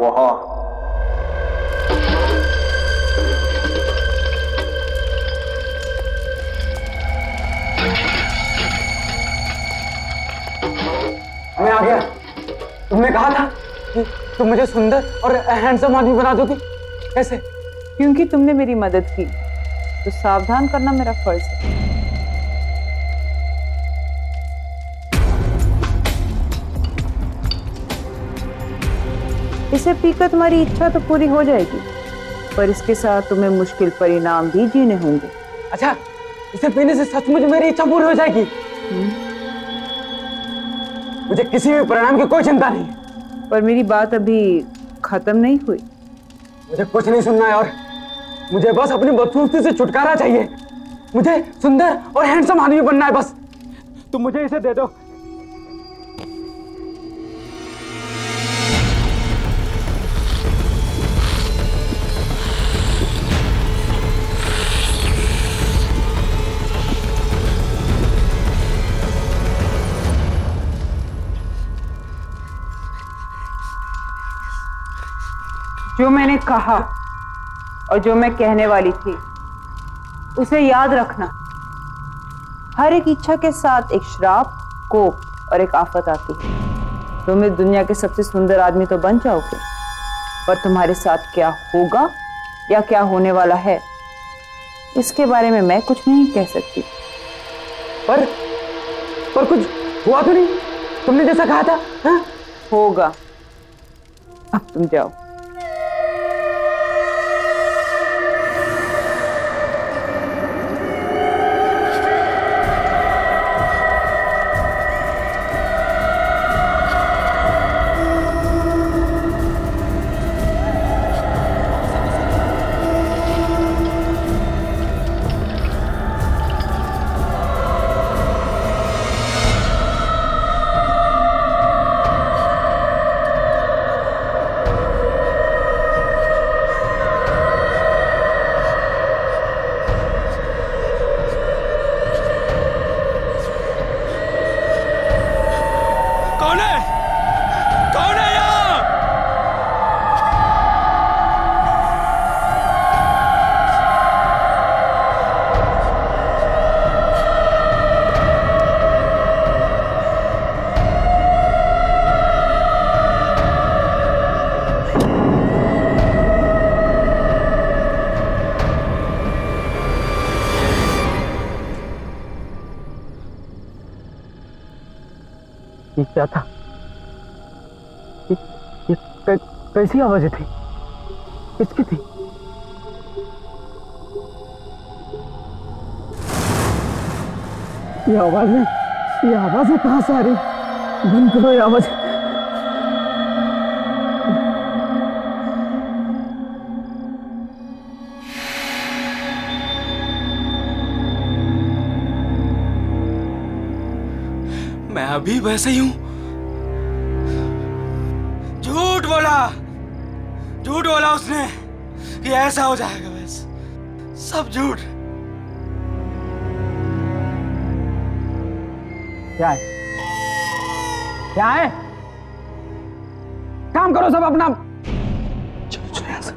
बहुत। मैं आ गया। तुमने कहा था कि तुम मुझे सुंदर और हैंडसम आदमी बना दोगी। कैसे? क्योंकि तुमने मेरी मदद की तो सावधान करना मेरा फर्ज है। इसे पीकर तुम्हारी इच्छा तो पूरी हो जाएगी, पर इसके साथ तुम्हें मुश्किल परिणाम भी जीने होंगे। अच्छा, इसे पीने से सचमुच मेरी इच्छा पूरी हो जाएगी? मुझे किसी भी परिणाम की कोई चिंता नहीं, पर मेरी बात अभी खत्म नहीं हुई। मुझे कुछ नहीं सुनना है और मुझे बस अपनी बदसूरती से छुटकारा चाहिए। मुझे सुंदर और हैंडसम आदमी बनना है बस। तुम मुझे इसे दे दो। जो मैंने कहा और जो मैं कहने वाली थी उसे याद रखना। हर एक इच्छा के साथ एक श्राप, कोप और एक आफत आती है। तुम इस दुनिया के सबसे सुंदर आदमी तो बन जाओगे, पर तुम्हारे साथ क्या होगा या क्या होने वाला है इसके बारे में मैं कुछ नहीं कह सकती। पर कुछ हुआ तो नहीं? तुमने जैसा कहा था। हाँ? होगा। अब तुम जाओ। ये क्या था? ये कैसी आवाजें थी? किसकी थी? ये आवाजें कहाँ से आ रही? बंद करो ये आवाज। मैं अभी वैसे ही हूं। झूठ बोला उसने कि ऐसा हो जाएगा। बस सब झूठ। क्या है? क्या है? काम करो सब अपना। चलो यहां से।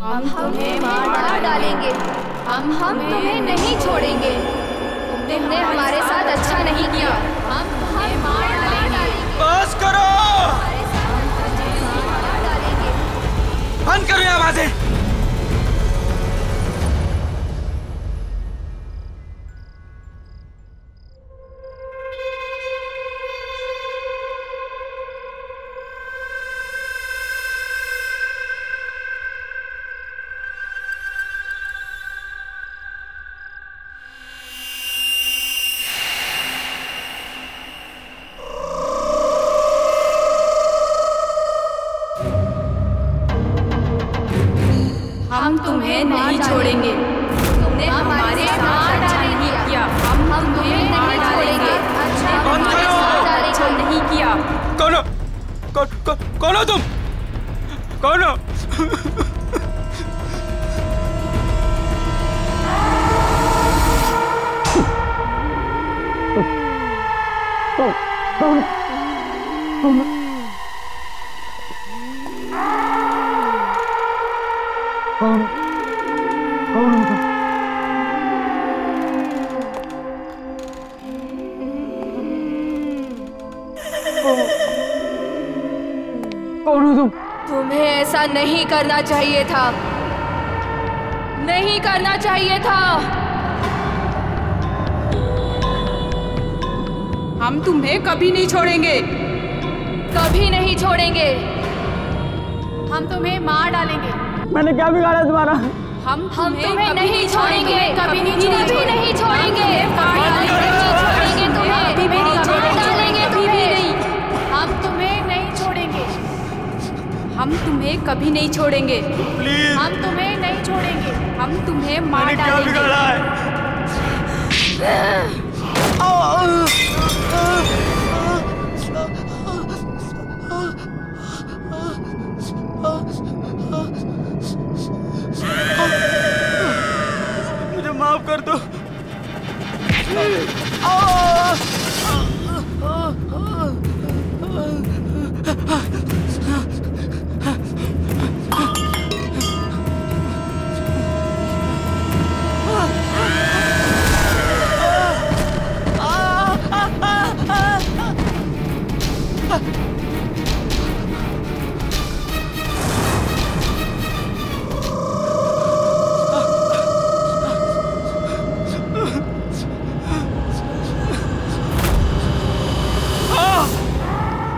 हम तुम्हें मार डालेंगे। हम तुम्हें नहीं छोड़ेंगे। तुमने हमारे साथ अच्छा नहीं किया। हम तुम्हें मार डालेंगे। बस करो। बंद करो ये आवाजें। हो तुम? कौन हो? कौन हो तुम? तुम्हें ऐसा नहीं करना चाहिए था, नहीं करना चाहिए था। हम तुम्हें कभी नहीं छोड़ेंगे, कभी नहीं छोड़ेंगे। हम तुम्हें मार डालेंगे। मैंने क्या बिगाड़ा तुम्हारा? हम तुम्हें नहीं छोड़ेंगे, कभी नहीं छोड़ेंगे, नहीं छोड़ेंगे, मार डालेंगे तुम्हें, मार डालेंगे तुम्हें। हम तुम्हें नहीं छोड़ेंगे, हम तुम्हें कभी नहीं छोड़ेंगे। प्लीज, हम तुम्हें नहीं छोड़ेंगे, हम तुम्हें मार क्या डालेंगे। बिगाड़ा है? मुझे माफ कर दो।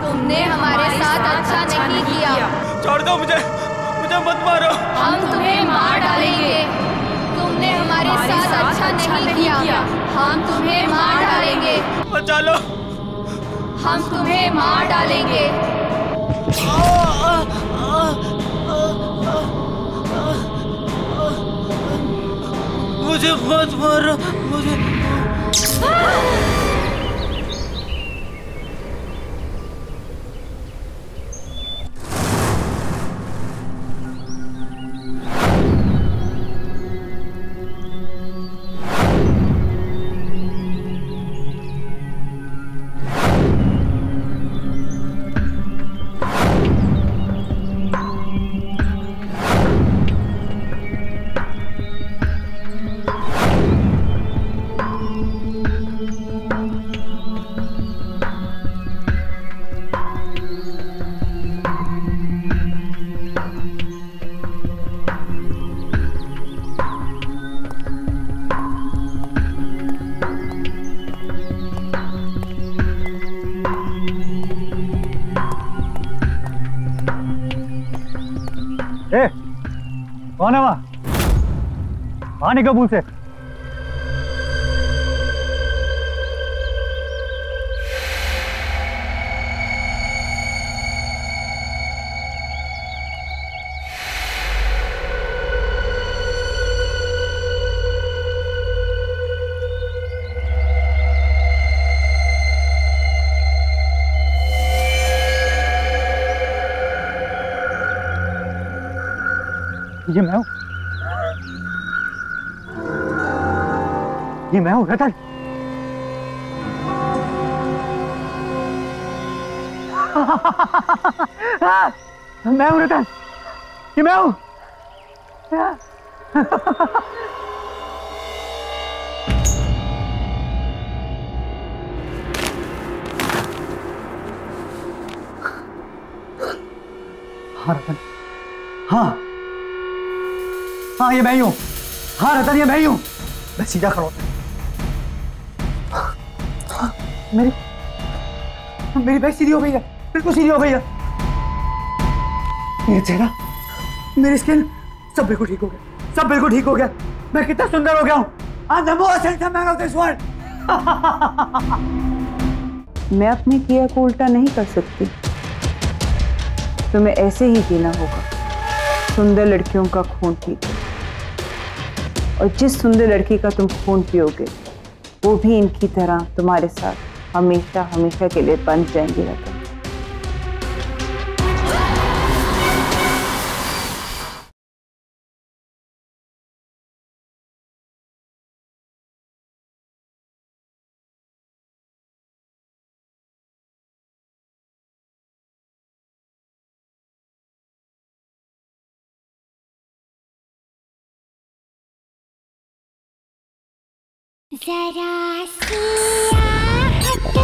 तुमने हमारे साथ अच्छा नहीं किया। छोड़ दो मुझे, मुझे मत मारो। हम तुम्हें मार डालेंगे। तुमने हमारे साथ अच्छा नहीं किया। हम तुम्हें मार डालेंगे। बचा लो। हम तुम्हें मार डालेंगे। मुझे मत मारो, मुझे। कौन है वहाँ? बाहर निकलो मुंह से। ये मैं हूँ, ये मैं हूँ रतन। मैं हूँ रतन, ये मैं हूँ। हाँ रतन, हाँ हाँ ये मैं ही हूँ। हाँ रतन ये मैं ही हूँ। मैं सीधा खड़ा मेरी बैक सीधी हो गई है, बिल्कुल सीधी हो गई है। मेरा चेहरा, मेरी स्किन सब बिल्कुल ठीक हो गया, सब बिल्कुल ठीक हो गया। मैं कितना सुंदर हो गया हूँ। I'm the most handsome man of this world. मैं अपने किया को उल्टा नहीं कर सकती, तुम्हें ऐसे ही जीना होगा। सुंदर लड़कियों का खून पीते, और जिस सुंदर लड़की का तुम खून पियोगे वो भी इनकी तरह तुम्हारे साथ हमेशा हमेशा के लिए बन जाएंगी रतन। जरा सी आहट होती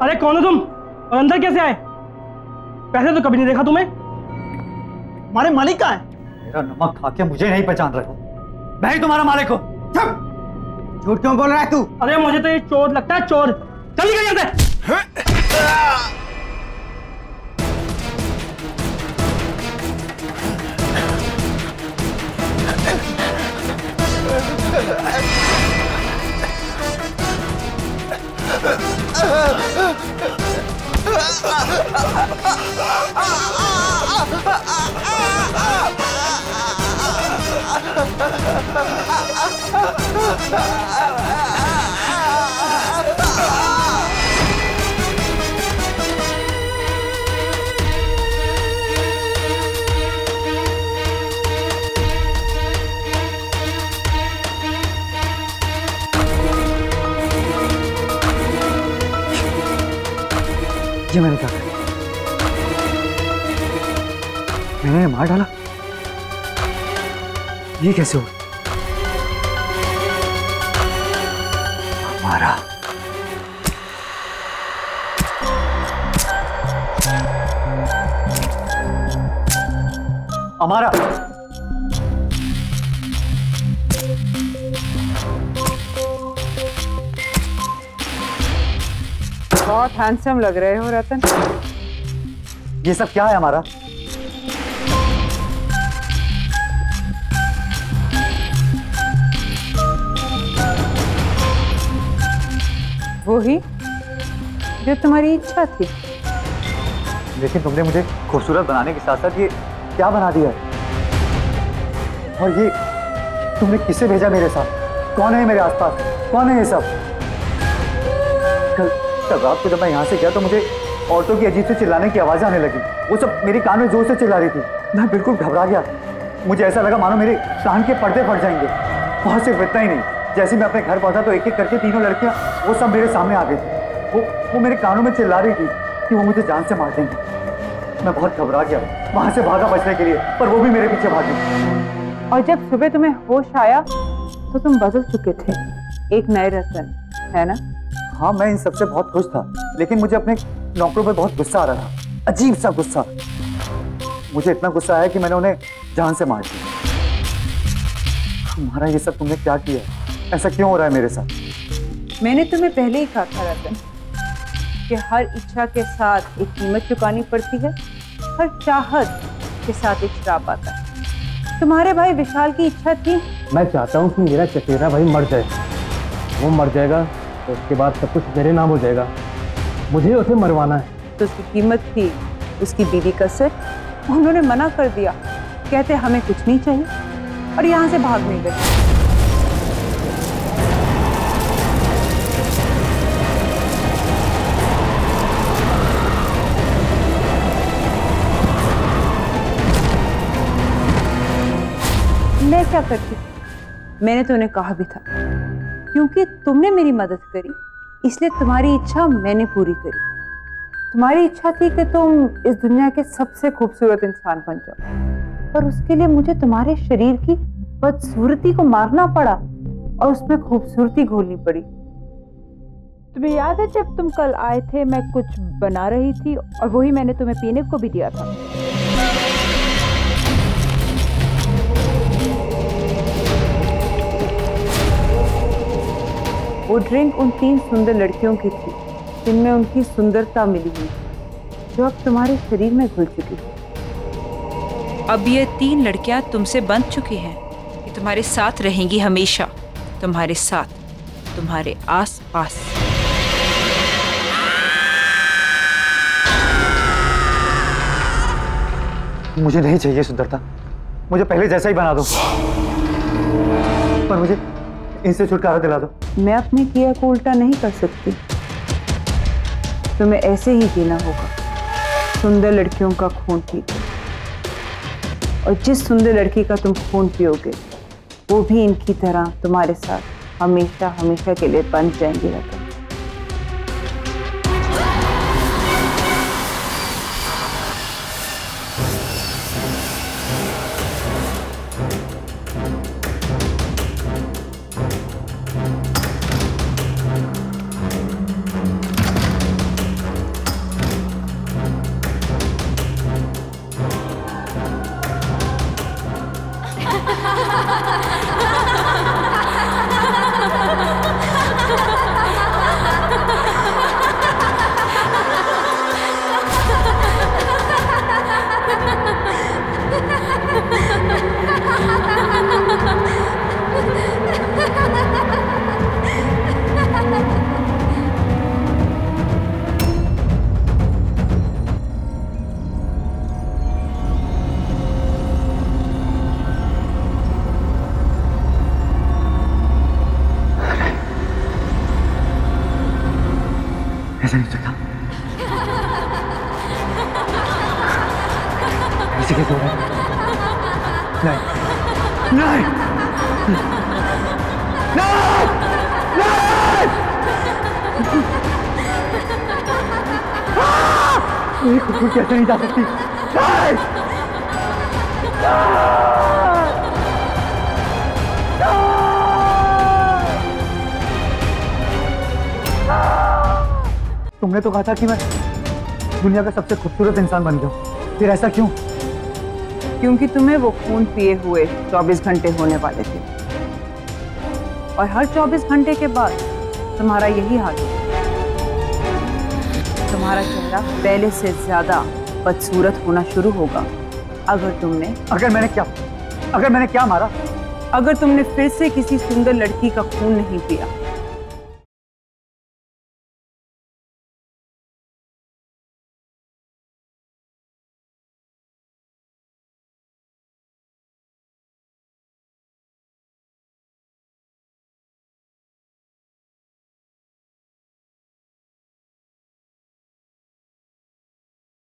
अरे कौन हो तुम और अंदर कैसे आए? पहले तो कभी नहीं देखा तुम्हें। हमारे मालिक कहाँ है? मेरा नमक खा के मुझे नहीं पहचान रहे हो। मैं ही तुम्हारा मालिक हूँ। झूठ क्यों बोल रहा है तू? अरे मुझे तो ये चोर लगता है, चोर। चल निकल यहाँ से। ये मैंने क्या किया? मैंने मार डाला? ये कैसे हो? मारा। हमारा बहुत हैंडसम लग रहे हो रतन। ये सब क्या है हमारा? वही जो तुम्हारी इच्छा थी। लेकिन तुमने मुझे खूबसूरत बनाने के साथ साथ ये क्या बना दिया है? और ये तुमने किसे भेजा मेरे साथ? कौन है मेरे आसपास? कौन है ये सब? कल रात को जब मैं यहाँ से गया तो मुझे औरतों की अजीब से चिल्लाने की आवाजें आने लगी। वो सब मेरे कान में जोर से चिल्ला रही थी। मैं बिल्कुल घबरा गया। मुझे ऐसा लगा मानो मेरे कान के पर्दे फट जाएंगे। और सिर्फ इतना ही नहीं, जैसे मैं अपने घर पहुंचा तो एक एक करके तीनों लड़कियां वो सब मेरे सामने आ गई। वो मेरे कानों में चिल्ला रही थी कि वो मुझे जान से मार देंगे। मैं बहुत घबरा गया, वहां से भागा बचने के लिए, पर वो भी मेरे पीछे भागी। और जब सुबह तुम्हें होश आया तो तुम बदल चुके थे, एक नए रतन, है ना? हाँ, मैं इन सबसे बहुत खुश था, लेकिन मुझे अपने नौकरों पे बहुत गुस्सा आ रहा था, अजीब सा गुस्सा। मुझे इतना गुस्सा आया कि मैंने उन्हें जान से मार दिया। तुम्हारा ये सब तुमने क्या किया? ऐसा क्यों हो रहा है मेरे साथ? मैंने तुम्हें पहले ही कहा था रतन कि हर इच्छा के साथ एक कीमत चुकानी पड़ती है, हर चाहत के साथ एक श्राप आता है। तुम्हारे भाई विशाल की इच्छा थी। मैं चाहता हूँ कि मेरा चचेरा भाई मर जाए। वो मर जाएगा तो उसके बाद सब कुछ मेरे नाम हो जाएगा। मुझे उसे मरवाना है। तो उसकी कीमत थी उसकी बीवी का सिर। उन्होंने मना कर दिया, कहते हमें कुछ नहीं चाहिए, और यहाँ से भाग नहीं गए। मैं क्या करती? मैंने तो उन्हें कहा भी था, क्योंकि तुमने मेरी मदद करी इसलिए तुम्हारी इच्छा मैंने पूरी करी। तुम्हारी इच्छा थी कि तुम इस दुनिया के सबसे खूबसूरत इंसान बन जाओ, पर उसके लिए मुझे तुम्हारे शरीर की बदसूरती को मारना पड़ा और उसमें खूबसूरती घोलनी पड़ी। तुम्हें याद है जब तुम कल आए थे, मैं कुछ बना रही थी और वही मैंने तुम्हें पीने को भी दिया था। वो ड्रिंक उन 3 सुंदर लड़कियों की थी जिनमें उनकी सुंदरता मिली हुई, जो अब तुम्हारे शरीर में घुल चुकी है। अब ये 3 लड़कियां तुमसे बंध चुकी हैं। ये तुम्हारे साथ रहेंगी हमेशा, तुम्हारे साथ, तुम्हारे आस पास। मुझे नहीं चाहिए सुंदरता, मुझे पहले जैसा ही बना दो, पर मुझे इनसे छुटकारा दिला दो। मैं अपने किया को उल्टा नहीं कर सकती, तुम्हें ऐसे ही जीना होगा, सुंदर लड़कियों का खून पीकर। और जिस सुंदर लड़की का तुम खून पियोगे वो भी इनकी तरह तुम्हारे साथ हमेशा हमेशा के लिए बंध जाएंगी रतन। ऐसा नहीं सकता। ऐसे कैसे हो रहा है? नहीं नहीं नहीं, खुद कैसे नहीं जा सकती? तुमने तो कहा था कि मैं दुनिया का सबसे खूबसूरत इंसान बन जाऊं, फिर ऐसा क्यों? क्योंकि तुम्हें वो खून पिए हुए 24 घंटे होने वाले थे और हर 24 घंटे के बाद तुम्हारा यही हाल है। तुम्हारा चेहरा पहले से ज्यादा बदसूरत होना शुरू होगा अगर मैंने क्या मारा? अगर तुमने फिर से किसी सुंदर लड़की का खून नहीं पिया।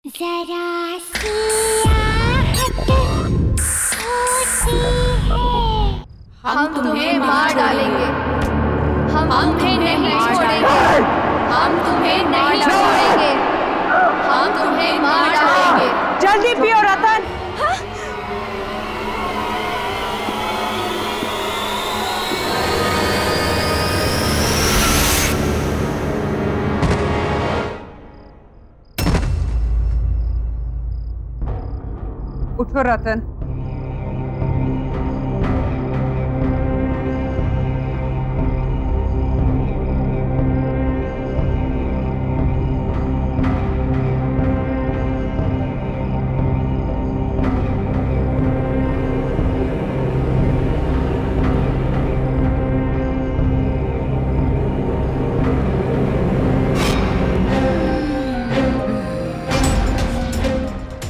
जरा सी आहट होती है, हम तुम्हें मार डालेंगे, हम तुम्हें नहीं छोड़ेंगे, हम तुम्हें नहीं छोड़ेंगे, हम तुम्हें मार डालेंगे। जल्दी पियो रतन। उठो रतन।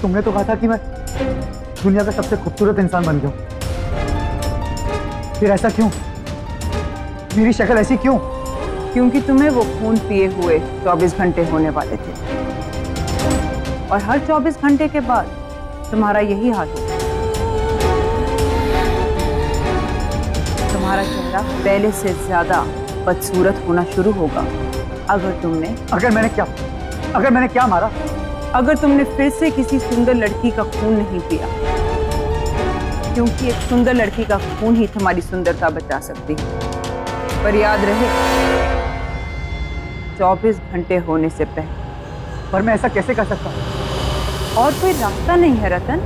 तुमने तो कहा था कि मैं दुनिया का सबसे खूबसूरत इंसान बन जाऊं, फिर ऐसा क्यों? मेरी शक्ल ऐसी क्यों? क्योंकि तुम्हें वो खून पिए हुए 24 घंटे होने वाले थे और हर 24 घंटे के बाद तुम्हारा यही हाल होगा। तुम्हारा चेहरा पहले से ज्यादा बदसूरत होना शुरू होगा अगर मैंने क्या मारा? अगर तुमने फिर से किसी सुंदर लड़की का खून नहीं पिया, क्योंकि एक सुंदर लड़की का खून ही तुम्हारी सुंदरता बचा सकती है। पर याद रहे, 24 घंटे होने से पहले। पर मैं ऐसा कैसे कर सकता हूँ? और कोई रास्ता नहीं है रतन।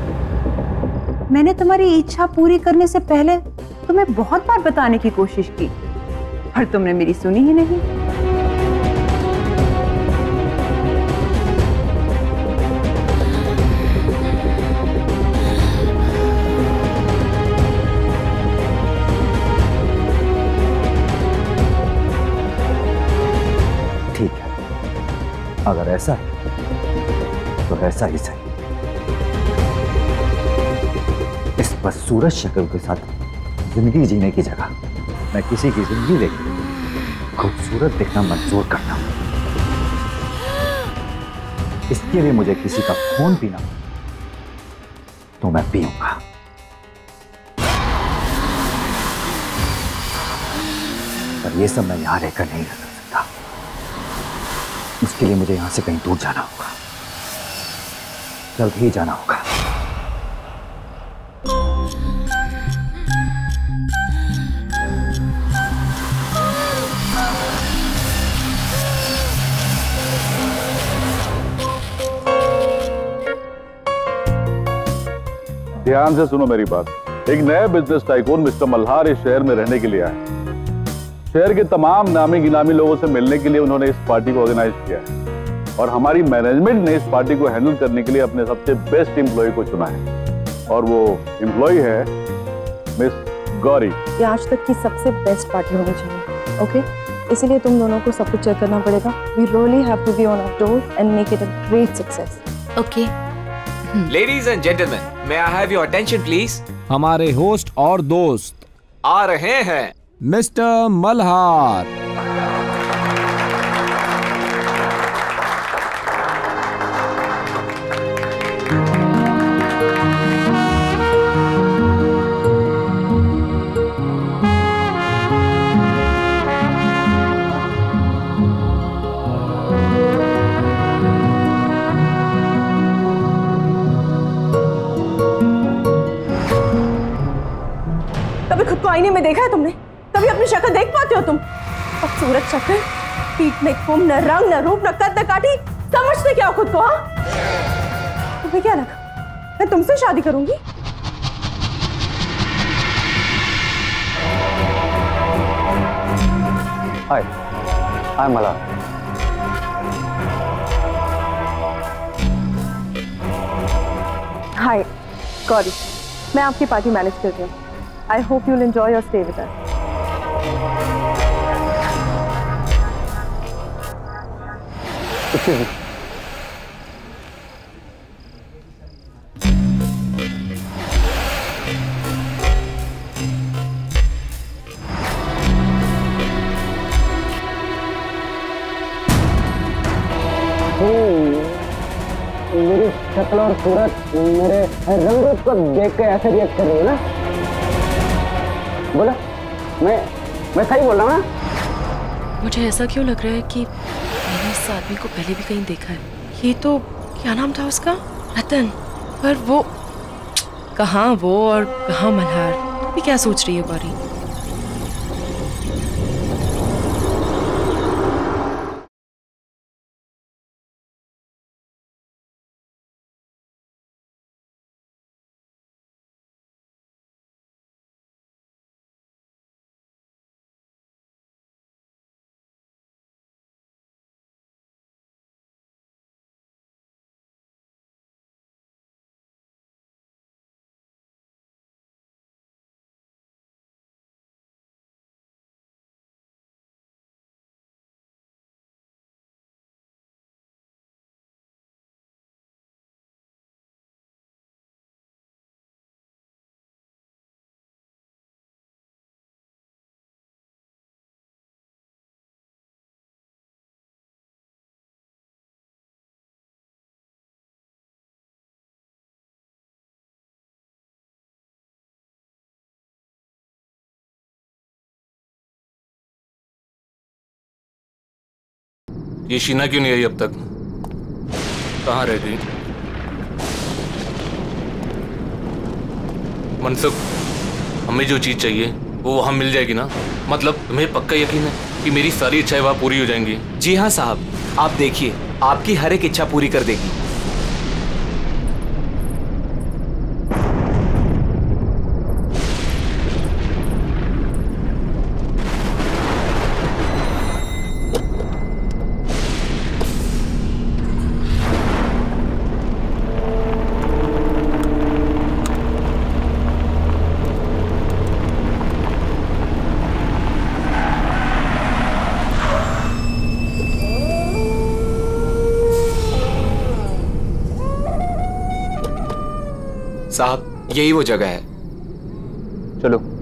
मैंने तुम्हारी इच्छा पूरी करने से पहले तुम्हें बहुत बार बताने की कोशिश की, पर तुमने मेरी सुनी ही नहीं। अगर ऐसा है तो ऐसा ही सही। इस बदसूरत शक्ल के साथ जिंदगी जीने की जगह मैं किसी की जिंदगी देखकर खूबसूरत दिखना मंजूर करता हूं। इसके लिए मुझे किसी का खून पीना तो मैं पीऊंगा। पर यह सब मैं यहां रहकर नहीं कर सकता। उसके लिए मुझे यहां से कहीं दूर जाना होगा, जल्द ही जाना होगा। ध्यान से सुनो मेरी बात। एक नए बिजनेस टाइकून मिस्टर मल्हार इस शहर में रहने के लिए आए। शहर के तमाम नामी गिनामी लोगों से मिलने के लिए उन्होंने इस पार्टी को ऑर्गेनाइज किया है और हमारी मैनेजमेंट ने इस पार्टी को हैंडल करने के लिए अपने सबसे बेस्ट एम्प्लॉय को चुना है और वो एम्प्लॉय है मिस गौरी। ये आज तक की सबसे बेस्ट पार्टी होनी चाहिए, ओके? इसीलिए तुम दोनों को सब कुछ चेक करना पड़ेगा। We really have to be on our toes and make it a great success. Okay. Ladies and gentlemen, may I have your attention, please? हमारे होस्ट और दोस्त आ रहे हैं मिस्टर मल्हार। आईने में देखा है तुमने? कभी अपनी शक्ल देख पाते हो तुम? खूबसूरत शक्ल, पीठ में कुम, न रंग, न रूप, न कद, न काठी, समझते क्या हो खुद को? हाँ, तुम्हें क्या लगा मैं तुमसे शादी करूंगी? हाय, आई एम मल्हार। हाय गौरी, मैं आपकी पार्टी मैनेज कर रही हूँ। I hope you'll enjoy your stay with us. Excuse me. मेरी शक्ल और सूरत मेरे रंग रूप को देख के ऐसे रिएक्ट कर रही है ना? बोला मैं सही बोल रहा हूँ ना? मुझे ऐसा क्यों लग रहा है कि मैंने इस आदमी को पहले भी कहीं देखा है। ये तो क्या नाम था उसका? रतन। पर वो कहाँ वो और कहाँ मल्हार? तुम भी क्या सोच रही है गौरी? ये शीना क्यों नहीं आई अब तक? कहाँ रह गई? मनसुख, हमें जो चीज चाहिए वो वहां मिल जाएगी ना? मतलब तुम्हें पक्का यकीन है कि मेरी सारी इच्छाएं वहां पूरी हो जाएंगी? जी हाँ साहब, आप देखिए, आपकी हर एक इच्छा पूरी कर देगी। साहब, यही वो जगह है। चलो।